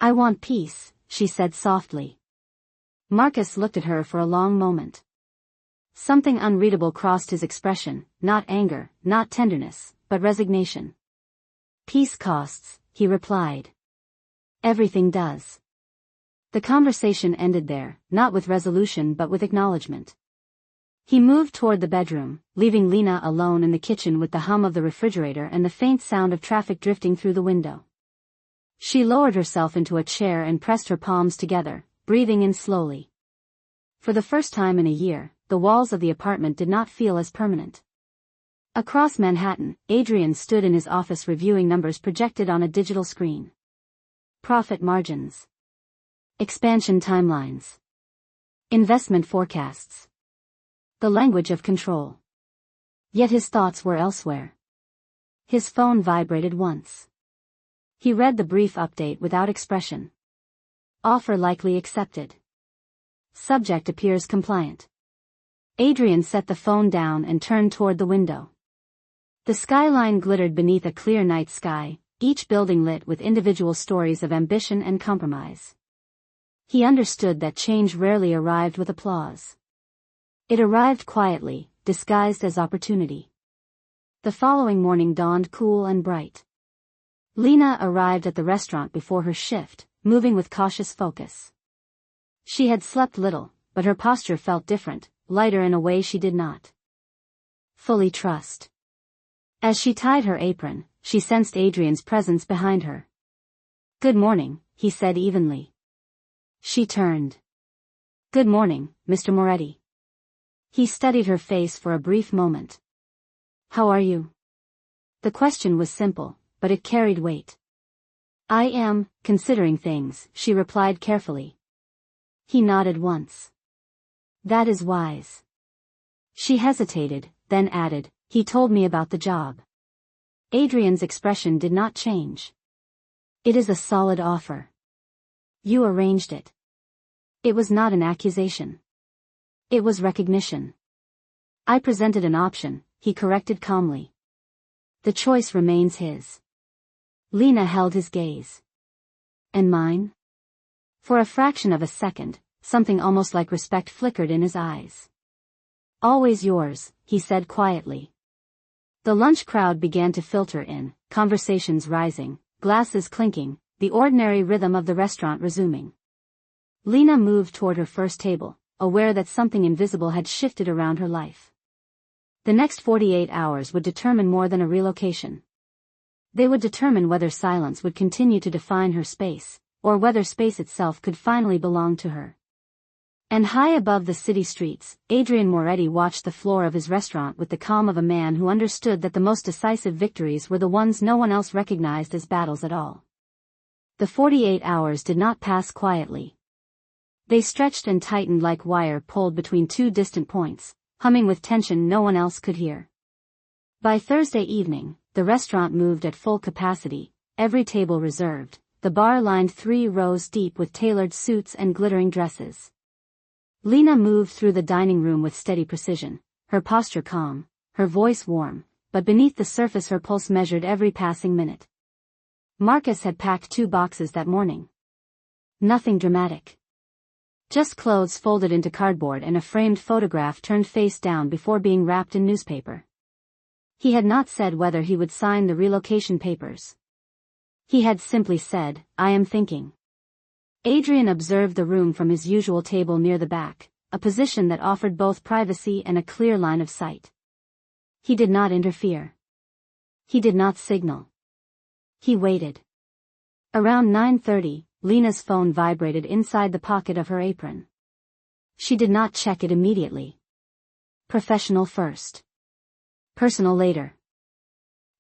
I want peace, she said softly. Marcus looked at her for a long moment. Something unreadable crossed his expression, not anger, not tenderness, but resignation. Peace costs, he replied. Everything does. The conversation ended there, not with resolution but with acknowledgement. He moved toward the bedroom, leaving Lena alone in the kitchen with the hum of the refrigerator and the faint sound of traffic drifting through the window. She lowered herself into a chair and pressed her palms together, breathing in slowly. For the first time in a year, the walls of the apartment did not feel as permanent. Across Manhattan, Adrian stood in his office reviewing numbers projected on a digital screen. Profit margins. Expansion timelines. Investment forecasts. The language of control. Yet his thoughts were elsewhere. His phone vibrated once. He read the brief update without expression. Offer likely accepted. Subject appears compliant. Adrian set the phone down and turned toward the window. The skyline glittered beneath a clear night sky, each building lit with individual stories of ambition and compromise. He understood that change rarely arrived with applause. It arrived quietly, disguised as opportunity. The following morning dawned cool and bright. Lena arrived at the restaurant before her shift, moving with cautious focus. She had slept little, but her posture felt different, lighter in a way she did not fully trust. As she tied her apron, she sensed Adrian's presence behind her. Good morning, he said evenly. She turned. Good morning, Mr. Moretti. He studied her face for a brief moment. How are you? The question was simple, but it carried weight. I am, considering things, she replied carefully. He nodded once. That is wise. She hesitated, then added, he told me about the job. Adrian's expression did not change. It is a solid offer. You arranged it. It was not an accusation. It was recognition. I presented an option, he corrected calmly. The choice remains his. Lena held his gaze. And mine? For a fraction of a second, something almost like respect flickered in his eyes. Always yours, he said quietly. The lunch crowd began to filter in, conversations rising, glasses clinking, the ordinary rhythm of the restaurant resuming. Lena moved toward her first table, aware that something invisible had shifted around her life. The next 48 hours would determine more than a relocation. They would determine whether silence would continue to define her space, or whether space itself could finally belong to her. And high above the city streets, Adrian Moretti watched the floor of his restaurant with the calm of a man who understood that the most decisive victories were the ones no one else recognized as battles at all. The 48 hours did not pass quietly. They stretched and tightened like wire pulled between two distant points, humming with tension no one else could hear. By Thursday evening, the restaurant moved at full capacity, every table reserved, the bar lined 3 rows deep with tailored suits and glittering dresses. Lena moved through the dining room with steady precision, her posture calm, her voice warm, but beneath the surface her pulse measured every passing minute. Marcus had packed 2 boxes that morning. Nothing dramatic. Just clothes folded into cardboard and a framed photograph turned face down before being wrapped in newspaper. He had not said whether he would sign the relocation papers. He had simply said, I am thinking. Adrian observed the room from his usual table near the back, a position that offered both privacy and a clear line of sight. He did not interfere. He did not signal. He waited. Around 9:30, Lena's phone vibrated inside the pocket of her apron. She did not check it immediately. Professional first. Personal later.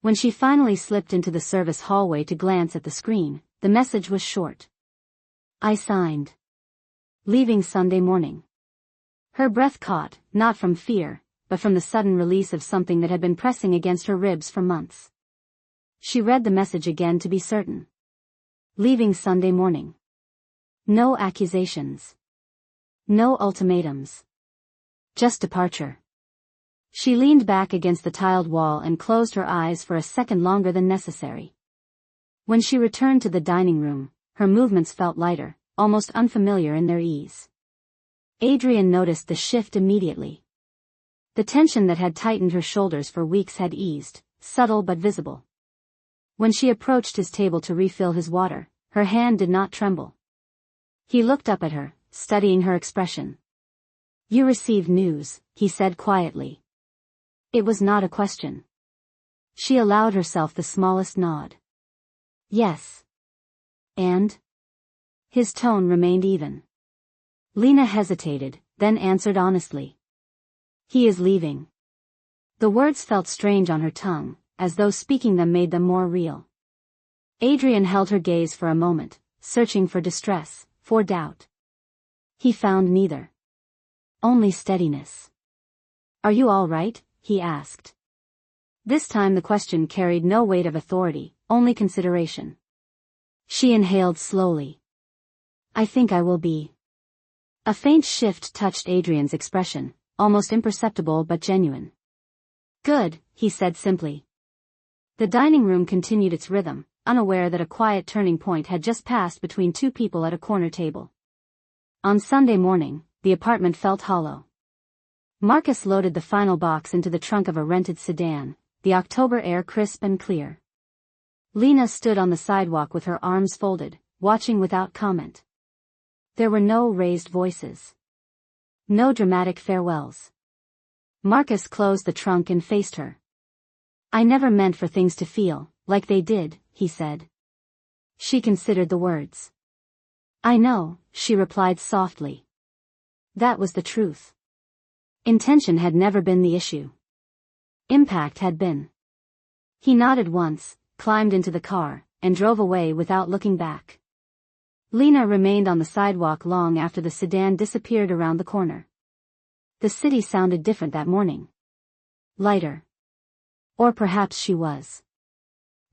When she finally slipped into the service hallway to glance at the screen, the message was short. I signed. Leaving Sunday morning. Her breath caught, not from fear, but from the sudden release of something that had been pressing against her ribs for months. She read the message again to be certain. Leaving Sunday morning. No accusations. No ultimatums. Just departure. She leaned back against the tiled wall and closed her eyes for a second longer than necessary. When she returned to the dining room, her movements felt lighter, almost unfamiliar in their ease. Adrian noticed the shift immediately. The tension that had tightened her shoulders for weeks had eased, subtle but visible. When she approached his table to refill his water, her hand did not tremble. He looked up at her, studying her expression. You received news, he said quietly. It was not a question. She allowed herself the smallest nod. Yes. And? His tone remained even. Lena hesitated, then answered honestly. He is leaving. The words felt strange on her tongue, as though speaking them made them more real. Adrian held her gaze for a moment, searching for distress, for doubt. He found neither. Only steadiness. Are you all right? He asked. This time the question carried no weight of authority, only consideration. She inhaled slowly. I think I will be. A faint shift touched Adrian's expression, almost imperceptible but genuine. Good, he said simply. The dining room continued its rhythm, unaware that a quiet turning point had just passed between two people at a corner table. On Sunday morning, the apartment felt hollow. Marcus loaded the final box into the trunk of a rented sedan, the October air crisp and clear. Lena stood on the sidewalk with her arms folded, watching without comment. There were no raised voices. No dramatic farewells. Marcus closed the trunk and faced her. I never meant for things to feel like they did, he said. She considered the words. I know, she replied softly. That was the truth. Intention had never been the issue. Impact had been. He nodded once, climbed into the car, and drove away without looking back. Lena remained on the sidewalk long after the sedan disappeared around the corner. The city sounded different that morning. Lighter. Or perhaps she was.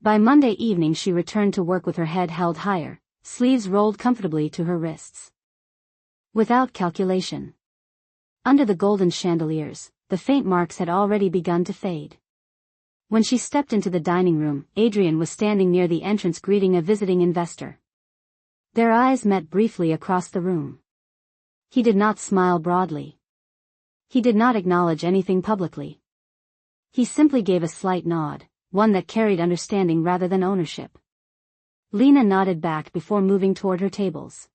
By Monday evening she returned to work with her head held higher, sleeves rolled comfortably to her wrists. Without calculation. Under the golden chandeliers, the faint marks had already begun to fade. When she stepped into the dining room, Adrian was standing near the entrance greeting a visiting investor. Their eyes met briefly across the room. He did not smile broadly. He did not acknowledge anything publicly. He simply gave a slight nod, one that carried understanding rather than ownership. Lena nodded back before moving toward her tables.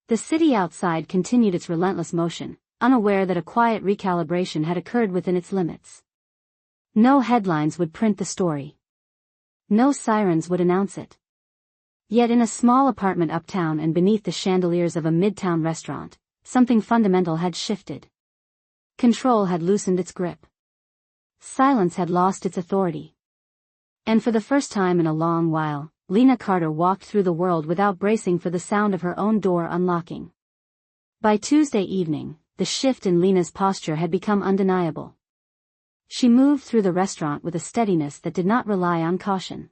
The city outside continued its relentless motion, unaware that a quiet recalibration had occurred within its limits. No headlines would print the story. No sirens would announce it. Yet in a small apartment uptown and beneath the chandeliers of a midtown restaurant, something fundamental had shifted. Control had loosened its grip. Silence had lost its authority. And for the first time in a long while, Lena Carter walked through the world without bracing for the sound of her own door unlocking. By Tuesday evening, the shift in Lena's posture had become undeniable. She moved through the restaurant with a steadiness that did not rely on caution.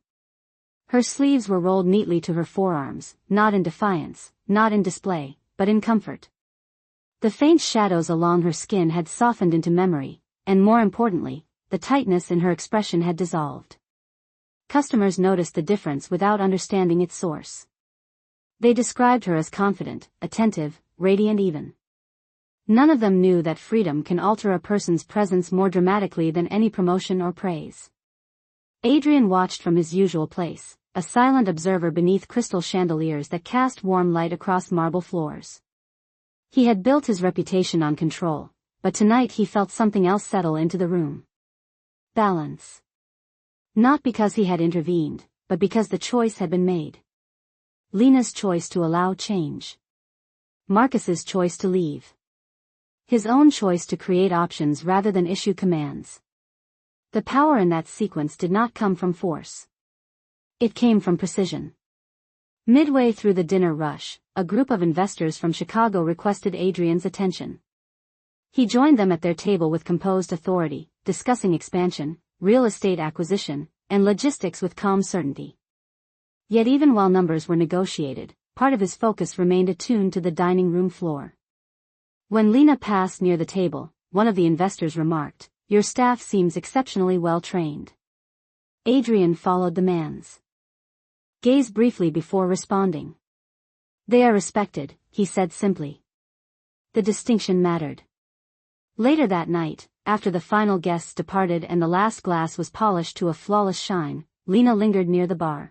Her sleeves were rolled neatly to her forearms, not in defiance, not in display, but in comfort. The faint shadows along her skin had softened into memory, and more importantly, the tightness in her expression had dissolved. Customers noticed the difference without understanding its source. They described her as confident, attentive, radiant even. None of them knew that freedom can alter a person's presence more dramatically than any promotion or praise. Adrian watched from his usual place, a silent observer beneath crystal chandeliers that cast warm light across marble floors. He had built his reputation on control, but tonight he felt something else settle into the room. Balance. Not because he had intervened, but because the choice had been made. Lena's choice to allow change. Marcus's choice to leave. His own choice to create options rather than issue commands. The power in that sequence did not come from force. It came from precision. Midway through the dinner rush, a group of investors from Chicago requested Adrian's attention. He joined them at their table with composed authority, discussing expansion, real estate acquisition, and logistics with calm certainty. Yet even while numbers were negotiated, part of his focus remained attuned to the dining room floor. When Lena passed near the table, one of the investors remarked, "Your staff seems exceptionally well trained." Adrian followed the man's gaze briefly before responding. "They are respected," he said simply. The distinction mattered. Later that night, after the final guests departed and the last glass was polished to a flawless shine, Lena lingered near the bar.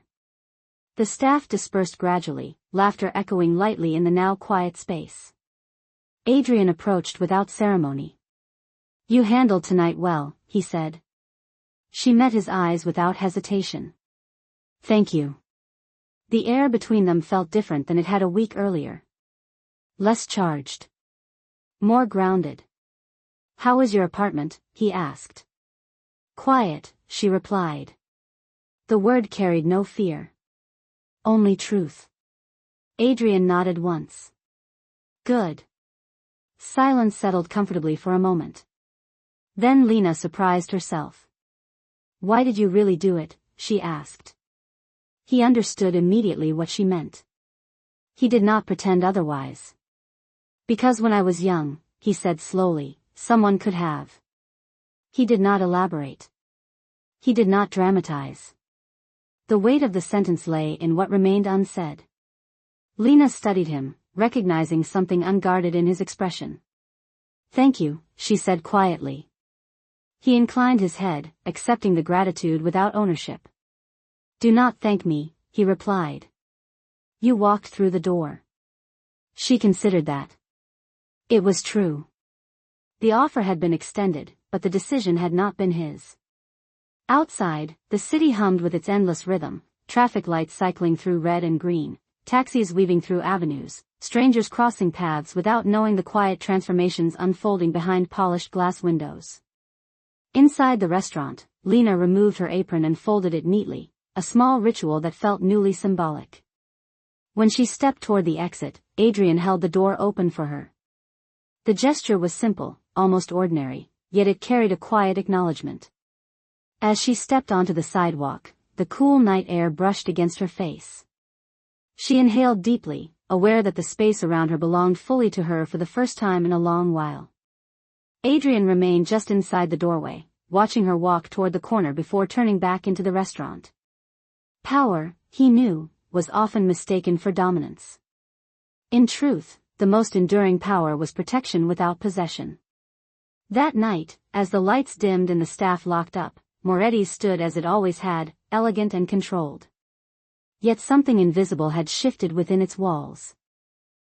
The staff dispersed gradually, laughter echoing lightly in the now quiet space. Adrian approached without ceremony. "You handled tonight well," he said. She met his eyes without hesitation. "Thank you." The air between them felt different than it had a week earlier. Less charged. More grounded. "How is your apartment?" he asked. "Quiet," she replied. The word carried no fear. Only truth. Adrian nodded once. "Good." Silence settled comfortably for a moment. Then Lena surprised herself. "Why did you really do it?" she asked. He understood immediately what she meant. He did not pretend otherwise. "Because when I was young," he said slowly, "someone could have." He did not elaborate. He did not dramatize. The weight of the sentence lay in what remained unsaid. Lena studied him, recognizing something unguarded in his expression. "Thank you," she said quietly. He inclined his head, accepting the gratitude without ownership. "Do not thank me," he replied. "You walked through the door." She considered that. It was true. The offer had been extended, but the decision had not been his. Outside, the city hummed with its endless rhythm, traffic lights cycling through red and green, taxis weaving through avenues, strangers crossing paths without knowing the quiet transformations unfolding behind polished glass windows. Inside the restaurant, Lena removed her apron and folded it neatly, a small ritual that felt newly symbolic. When she stepped toward the exit, Adrian held the door open for her. The gesture was simple, almost ordinary, yet it carried a quiet acknowledgement. As she stepped onto the sidewalk, the cool night air brushed against her face. She inhaled deeply, aware that the space around her belonged fully to her for the first time in a long while. Adrian remained just inside the doorway, watching her walk toward the corner before turning back into the restaurant. Power, he knew, was often mistaken for dominance. In truth, the most enduring power was protection without possession. That night, as the lights dimmed and the staff locked up, Moretti's stood as it always had, elegant and controlled. Yet something invisible had shifted within its walls.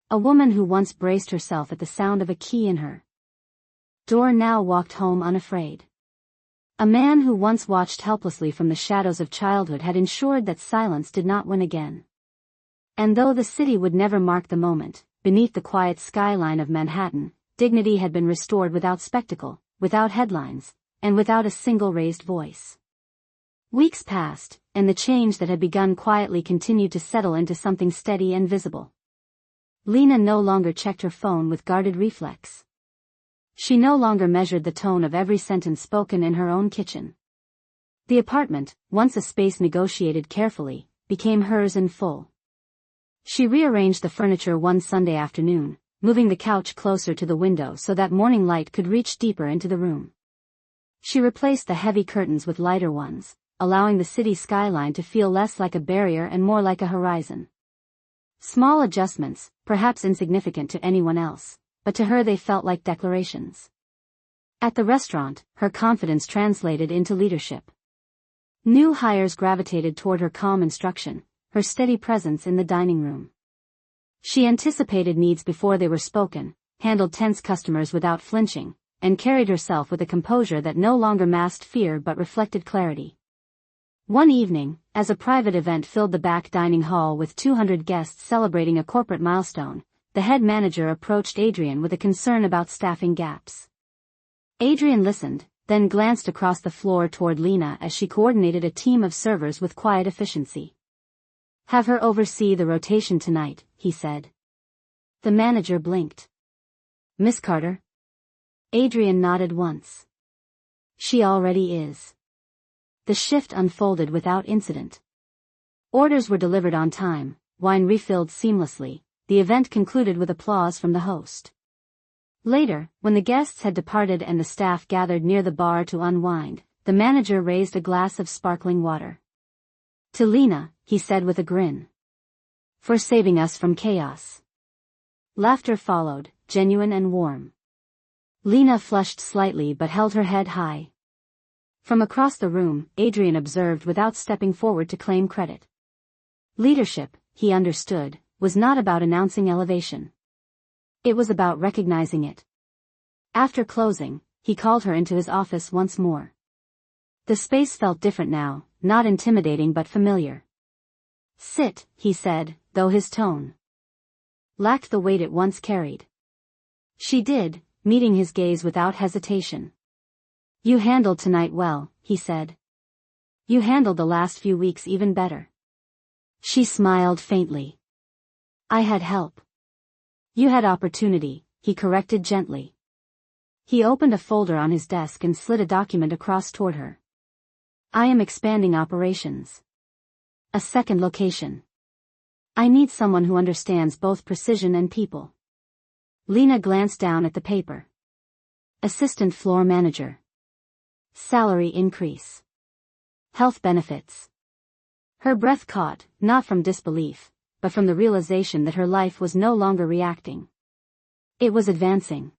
A woman who once braced herself at the sound of a key in her door now walked home unafraid. A man who once watched helplessly from the shadows of childhood had ensured that silence did not win again. And though the city would never mark the moment, beneath the quiet skyline of Manhattan, dignity had been restored without spectacle, without headlines, and without a single raised voice. Weeks passed, and the change that had begun quietly continued to settle into something steady and visible. Lena no longer checked her phone with guarded reflex. She no longer measured the tone of every sentence spoken in her own kitchen. The apartment, once a space negotiated carefully, became hers in full. She rearranged the furniture one Sunday afternoon, moving the couch closer to the window so that morning light could reach deeper into the room. She replaced the heavy curtains with lighter ones, allowing the city skyline to feel less like a barrier and more like a horizon. Small adjustments, perhaps insignificant to anyone else, but to her they felt like declarations. At the restaurant, her confidence translated into leadership. New hires gravitated toward her calm instruction, her steady presence in the dining room. She anticipated needs before they were spoken, handled tense customers without flinching, and carried herself with a composure that no longer masked fear but reflected clarity. One evening, as a private event filled the back dining hall with 200 guests celebrating a corporate milestone, the head manager approached Adrian with a concern about staffing gaps. Adrian listened, then glanced across the floor toward Lena as she coordinated a team of servers with quiet efficiency. "Have her oversee the rotation tonight," he said. The manager blinked. "Miss Carter?" Adrian nodded once. "She already is." The shift unfolded without incident. Orders were delivered on time, wine refilled seamlessly, the event concluded with applause from the host. Later, when the guests had departed and the staff gathered near the bar to unwind, the manager raised a glass of sparkling water. "To Lena," he said with a grin. "For saving us from chaos." Laughter followed, genuine and warm. Lena flushed slightly but held her head high. From across the room, Adrian observed without stepping forward to claim credit. Leadership, he understood, was not about announcing elevation. It was about recognizing it. After closing, he called her into his office once more. The space felt different now, not intimidating but familiar. "Sit," he said, though his tone lacked the weight it once carried. She did, meeting his gaze without hesitation. "You handled tonight well," he said. "You handled the last few weeks even better." She smiled faintly. "I had help." "You had opportunity," he corrected gently. He opened a folder on his desk and slid a document across toward her. "I am expanding operations. A second location. I need someone who understands both precision and people." Lena glanced down at the paper. "Assistant floor manager. Salary increase. Health benefits." Her breath caught, not from disbelief, but from the realization that her life was no longer reacting. It was advancing.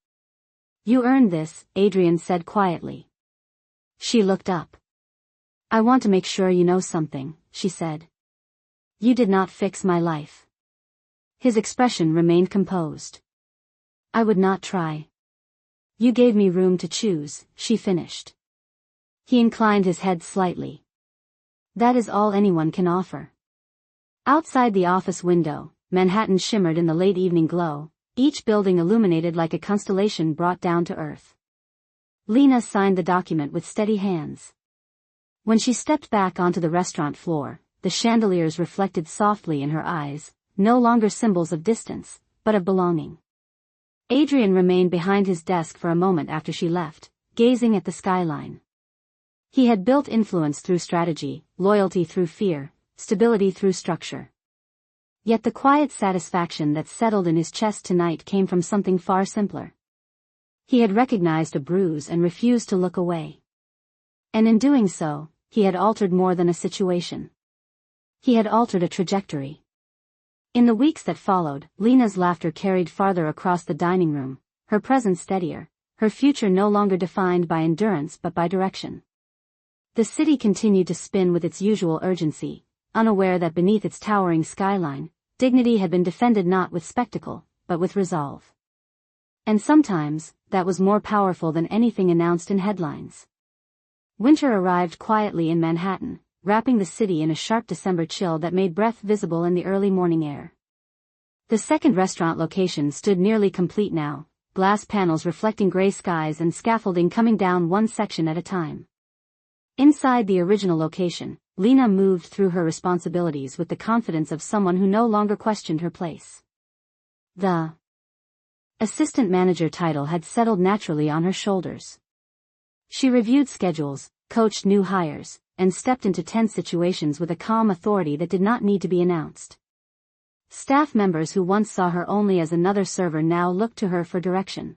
"You earned this," Adrian said quietly. She looked up. "I want to make sure you know something," she said. "You did not fix my life." His expression remained composed. "I would not try." "You gave me room to choose," she finished. He inclined his head slightly. "That is all anyone can offer." Outside the office window, Manhattan shimmered in the late evening glow, each building illuminated like a constellation brought down to earth. Lena signed the document with steady hands. When she stepped back onto the restaurant floor, the chandeliers reflected softly in her eyes, no longer symbols of distance, but of belonging. Adrian remained behind his desk for a moment after she left, gazing at the skyline. He had built influence through strategy, loyalty through fear, stability through structure. Yet the quiet satisfaction that settled in his chest tonight came from something far simpler. He had recognized a bruise and refused to look away. And in doing so, he had altered more than a situation. He had altered a trajectory. In the weeks that followed, Lena's laughter carried farther across the dining room, her presence steadier, her future no longer defined by endurance but by direction. The city continued to spin with its usual urgency, unaware that beneath its towering skyline, dignity had been defended not with spectacle, but with resolve. And sometimes, that was more powerful than anything announced in headlines. Winter arrived quietly in Manhattan, wrapping the city in a sharp December chill that made breath visible in the early morning air. The second restaurant location stood nearly complete now, glass panels reflecting gray skies and scaffolding coming down one section at a time. Inside the original location, Lena moved through her responsibilities with the confidence of someone who no longer questioned her place. The assistant manager title had settled naturally on her shoulders. She reviewed schedules, coached new hires, and stepped into tense situations with a calm authority that did not need to be announced. Staff members who once saw her only as another server now looked to her for direction.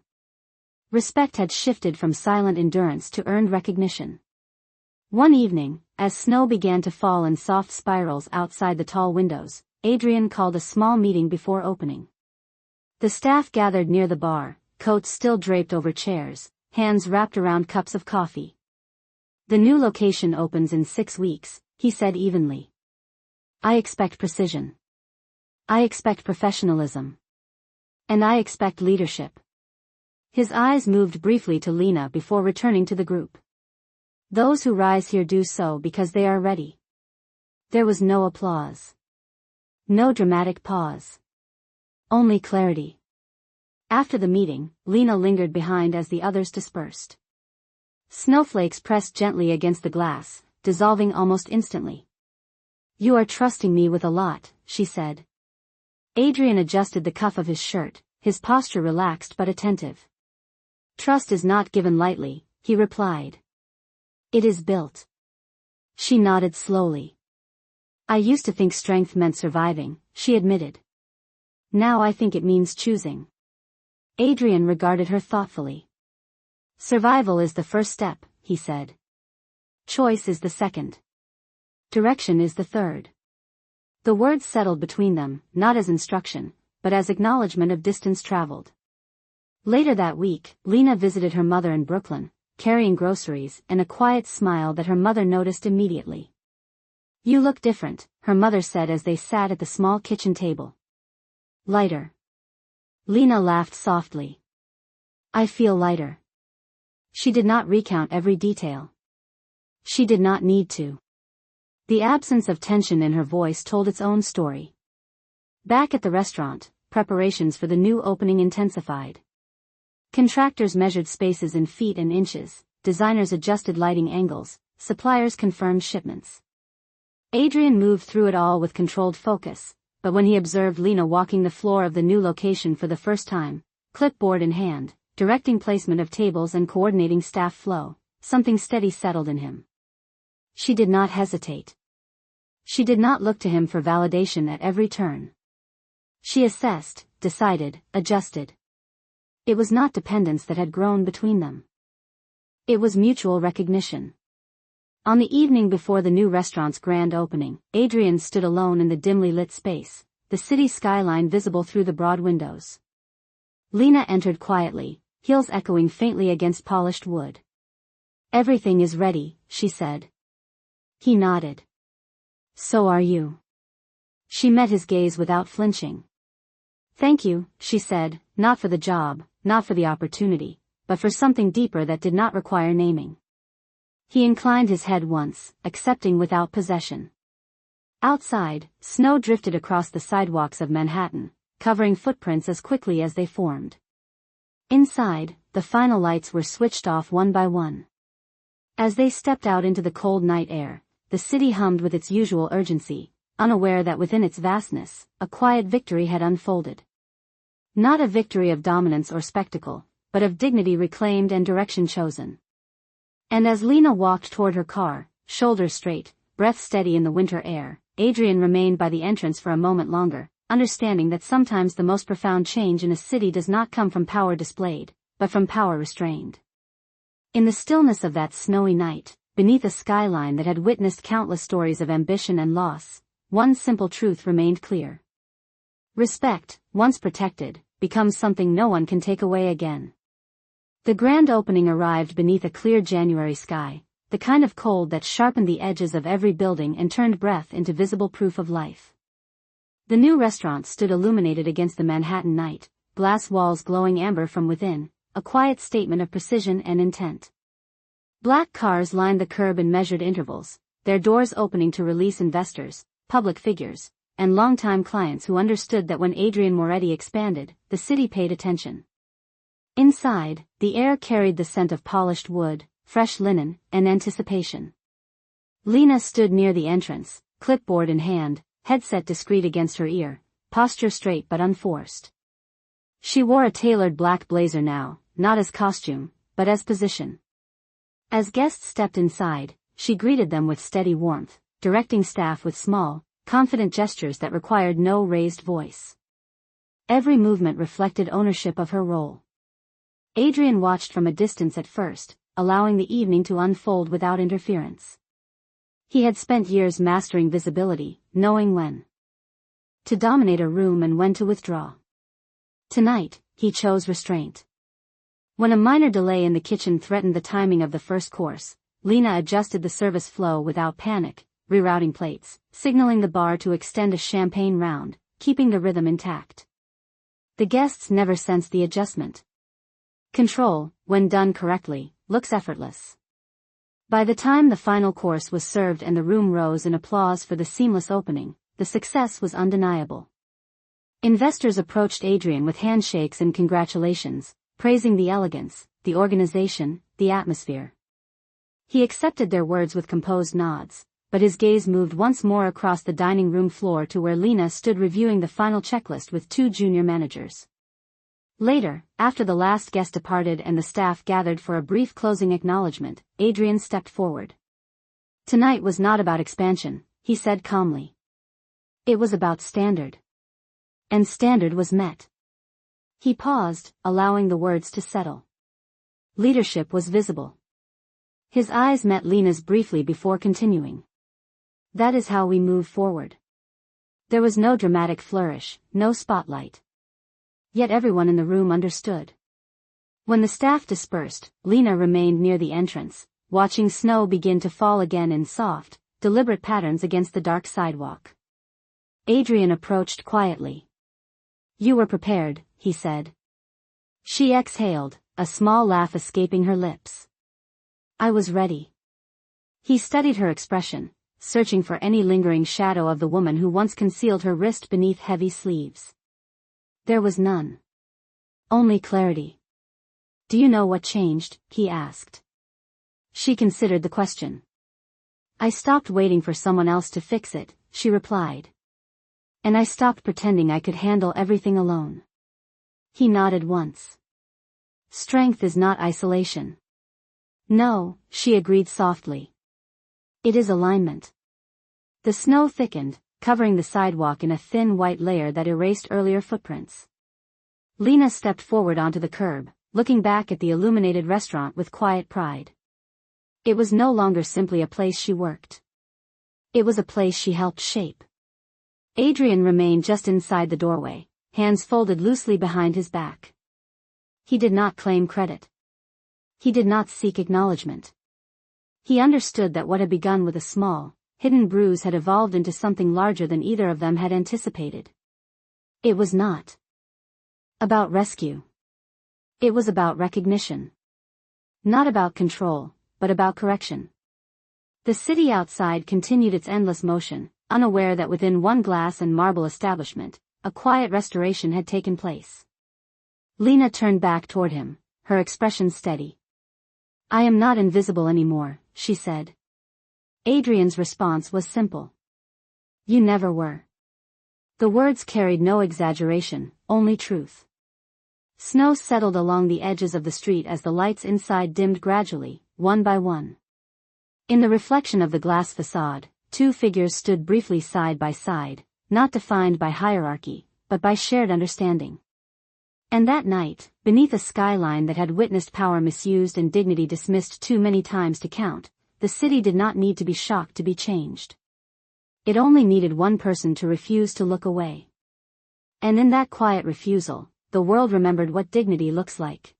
Respect had shifted from silent endurance to earned recognition. One evening, as snow began to fall in soft spirals outside the tall windows, Adrian called a small meeting before opening. The staff gathered near the bar, coats still draped over chairs, hands wrapped around cups of coffee. "The new location opens in 6 weeks," he said evenly. "I expect precision. I expect professionalism. And I expect leadership." His eyes moved briefly to Lena before returning to the group. "Those who rise here do so because they are ready." There was no applause. No dramatic pause. Only clarity. After the meeting, Lena lingered behind as the others dispersed. Snowflakes pressed gently against the glass, dissolving almost instantly. "You are trusting me with a lot," she said. Adrian adjusted the cuff of his shirt, his posture relaxed but attentive. "Trust is not given lightly," he replied. "It is built." She nodded slowly. "I used to think strength meant surviving," she admitted. "Now I think it means choosing." Adrian regarded her thoughtfully. "Survival is the first step," he said. "Choice is the second. Direction is the third." The words settled between them, not as instruction, but as acknowledgement of distance traveled. Later that week, Lena visited her mother in Brooklyn, carrying groceries and a quiet smile that her mother noticed immediately. "You look different," her mother said as they sat at the small kitchen table. "Lighter." Lena laughed softly. "I feel lighter." She did not recount every detail. She did not need to. The absence of tension in her voice told its own story. Back at the restaurant, preparations for the new opening intensified. Contractors measured spaces in feet and inches, designers adjusted lighting angles, suppliers confirmed shipments. Adrian moved through it all with controlled focus, but when he observed Lena walking the floor of the new location for the first time, clipboard in hand, directing placement of tables and coordinating staff flow, something steady settled in him. She did not hesitate. She did not look to him for validation at every turn. She assessed, decided, adjusted. It was not dependence that had grown between them. It was mutual recognition. On the evening before the new restaurant's grand opening, Adrian stood alone in the dimly lit space, the city skyline visible through the broad windows. Lena entered quietly, heels echoing faintly against polished wood. "Everything is ready," she said. He nodded. "So are you." She met his gaze without flinching. "Thank you," she said, "not for the job, not for the opportunity, but for something deeper that did not require naming." He inclined his head once, accepting without possession. Outside, snow drifted across the sidewalks of Manhattan, covering footprints as quickly as they formed. Inside, the final lights were switched off one by one. As they stepped out into the cold night air, the city hummed with its usual urgency, unaware that within its vastness, a quiet victory had unfolded. Not a victory of dominance or spectacle, but of dignity reclaimed and direction chosen. And as Lena walked toward her car, shoulders straight, breath steady in the winter air, Adrian remained by the entrance for a moment longer, understanding that sometimes the most profound change in a city does not come from power displayed, but from power restrained. In the stillness of that snowy night, beneath a skyline that had witnessed countless stories of ambition and loss, one simple truth remained clear. Respect, once protected, becomes something no one can take away again. The grand opening arrived beneath a clear January sky, the kind of cold that sharpened the edges of every building and turned breath into visible proof of life. The new restaurant stood illuminated against the Manhattan night, glass walls glowing amber from within, a quiet statement of precision and intent. Black cars lined the curb in measured intervals, their doors opening to release investors, public figures, and longtime clients who understood that when Adrian Moretti expanded, the city paid attention. Inside, the air carried the scent of polished wood, fresh linen, and anticipation. Lena stood near the entrance, clipboard in hand, headset discreet against her ear, posture straight but unforced. She wore a tailored black blazer now, not as costume, but as position. As guests stepped inside, she greeted them with steady warmth, directing staff with small, confident gestures that required no raised voice. Every movement reflected ownership of her role. Adrian watched from a distance at first, allowing the evening to unfold without interference. He had spent years mastering visibility, knowing when to dominate a room and when to withdraw. Tonight, he chose restraint. When a minor delay in the kitchen threatened the timing of the first course, Lena adjusted the service flow without panic, rerouting plates, signaling the bar to extend a champagne round, keeping the rhythm intact. The guests never sensed the adjustment. Control, when done correctly, looks effortless. By the time the final course was served and the room rose in applause for the seamless opening, the success was undeniable. Investors approached Adrian with handshakes and congratulations, praising the elegance, the organization, the atmosphere. He accepted their words with composed nods, but his gaze moved once more across the dining room floor to where Lena stood reviewing the final checklist with two junior managers. Later, after the last guest departed and the staff gathered for a brief closing acknowledgement, Adrian stepped forward. Tonight was not about expansion, he said calmly. It was about standard. And standard was met. He paused, allowing the words to settle. Leadership was visible. His eyes met Lena's briefly before continuing. That is how we move forward. There was no dramatic flourish, no spotlight. Yet everyone in the room understood. When the staff dispersed, Lena remained near the entrance, watching snow begin to fall again in soft, deliberate patterns against the dark sidewalk. Adrian approached quietly. You were prepared, he said. She exhaled, a small laugh escaping her lips. I was ready. He studied her expression, searching for any lingering shadow of the woman who once concealed her wrist beneath heavy sleeves. There was none. Only clarity. Do you know what changed? He asked. She considered the question. I stopped waiting for someone else to fix it, she replied. And I stopped pretending I could handle everything alone. He nodded once. Strength is not isolation. No, she agreed softly. It is alignment. The snow thickened, covering the sidewalk in a thin white layer that erased earlier footprints. Lena stepped forward onto the curb, looking back at the illuminated restaurant with quiet pride. It was no longer simply a place she worked. It was a place she helped shape. Adrian remained just inside the doorway, hands folded loosely behind his back. He did not claim credit. He did not seek acknowledgement. He understood that what had begun with a small, hidden bruise had evolved into something larger than either of them had anticipated. It was not about rescue. It was about recognition. Not about control, but about correction. The city outside continued its endless motion, unaware that within one glass and marble establishment, a quiet restoration had taken place. Lena turned back toward him, her expression steady. I am not invisible anymore, she said. Adrian's response was simple. You never were. The words carried no exaggeration, only truth. Snow settled along the edges of the street as the lights inside dimmed gradually, one by one. In the reflection of the glass facade, two figures stood briefly side by side, not defined by hierarchy, but by shared understanding. And that night, beneath a skyline that had witnessed power misused and dignity dismissed too many times to count, the city did not need to be shocked to be changed. It only needed one person to refuse to look away. And in that quiet refusal, the world remembered what dignity looks like.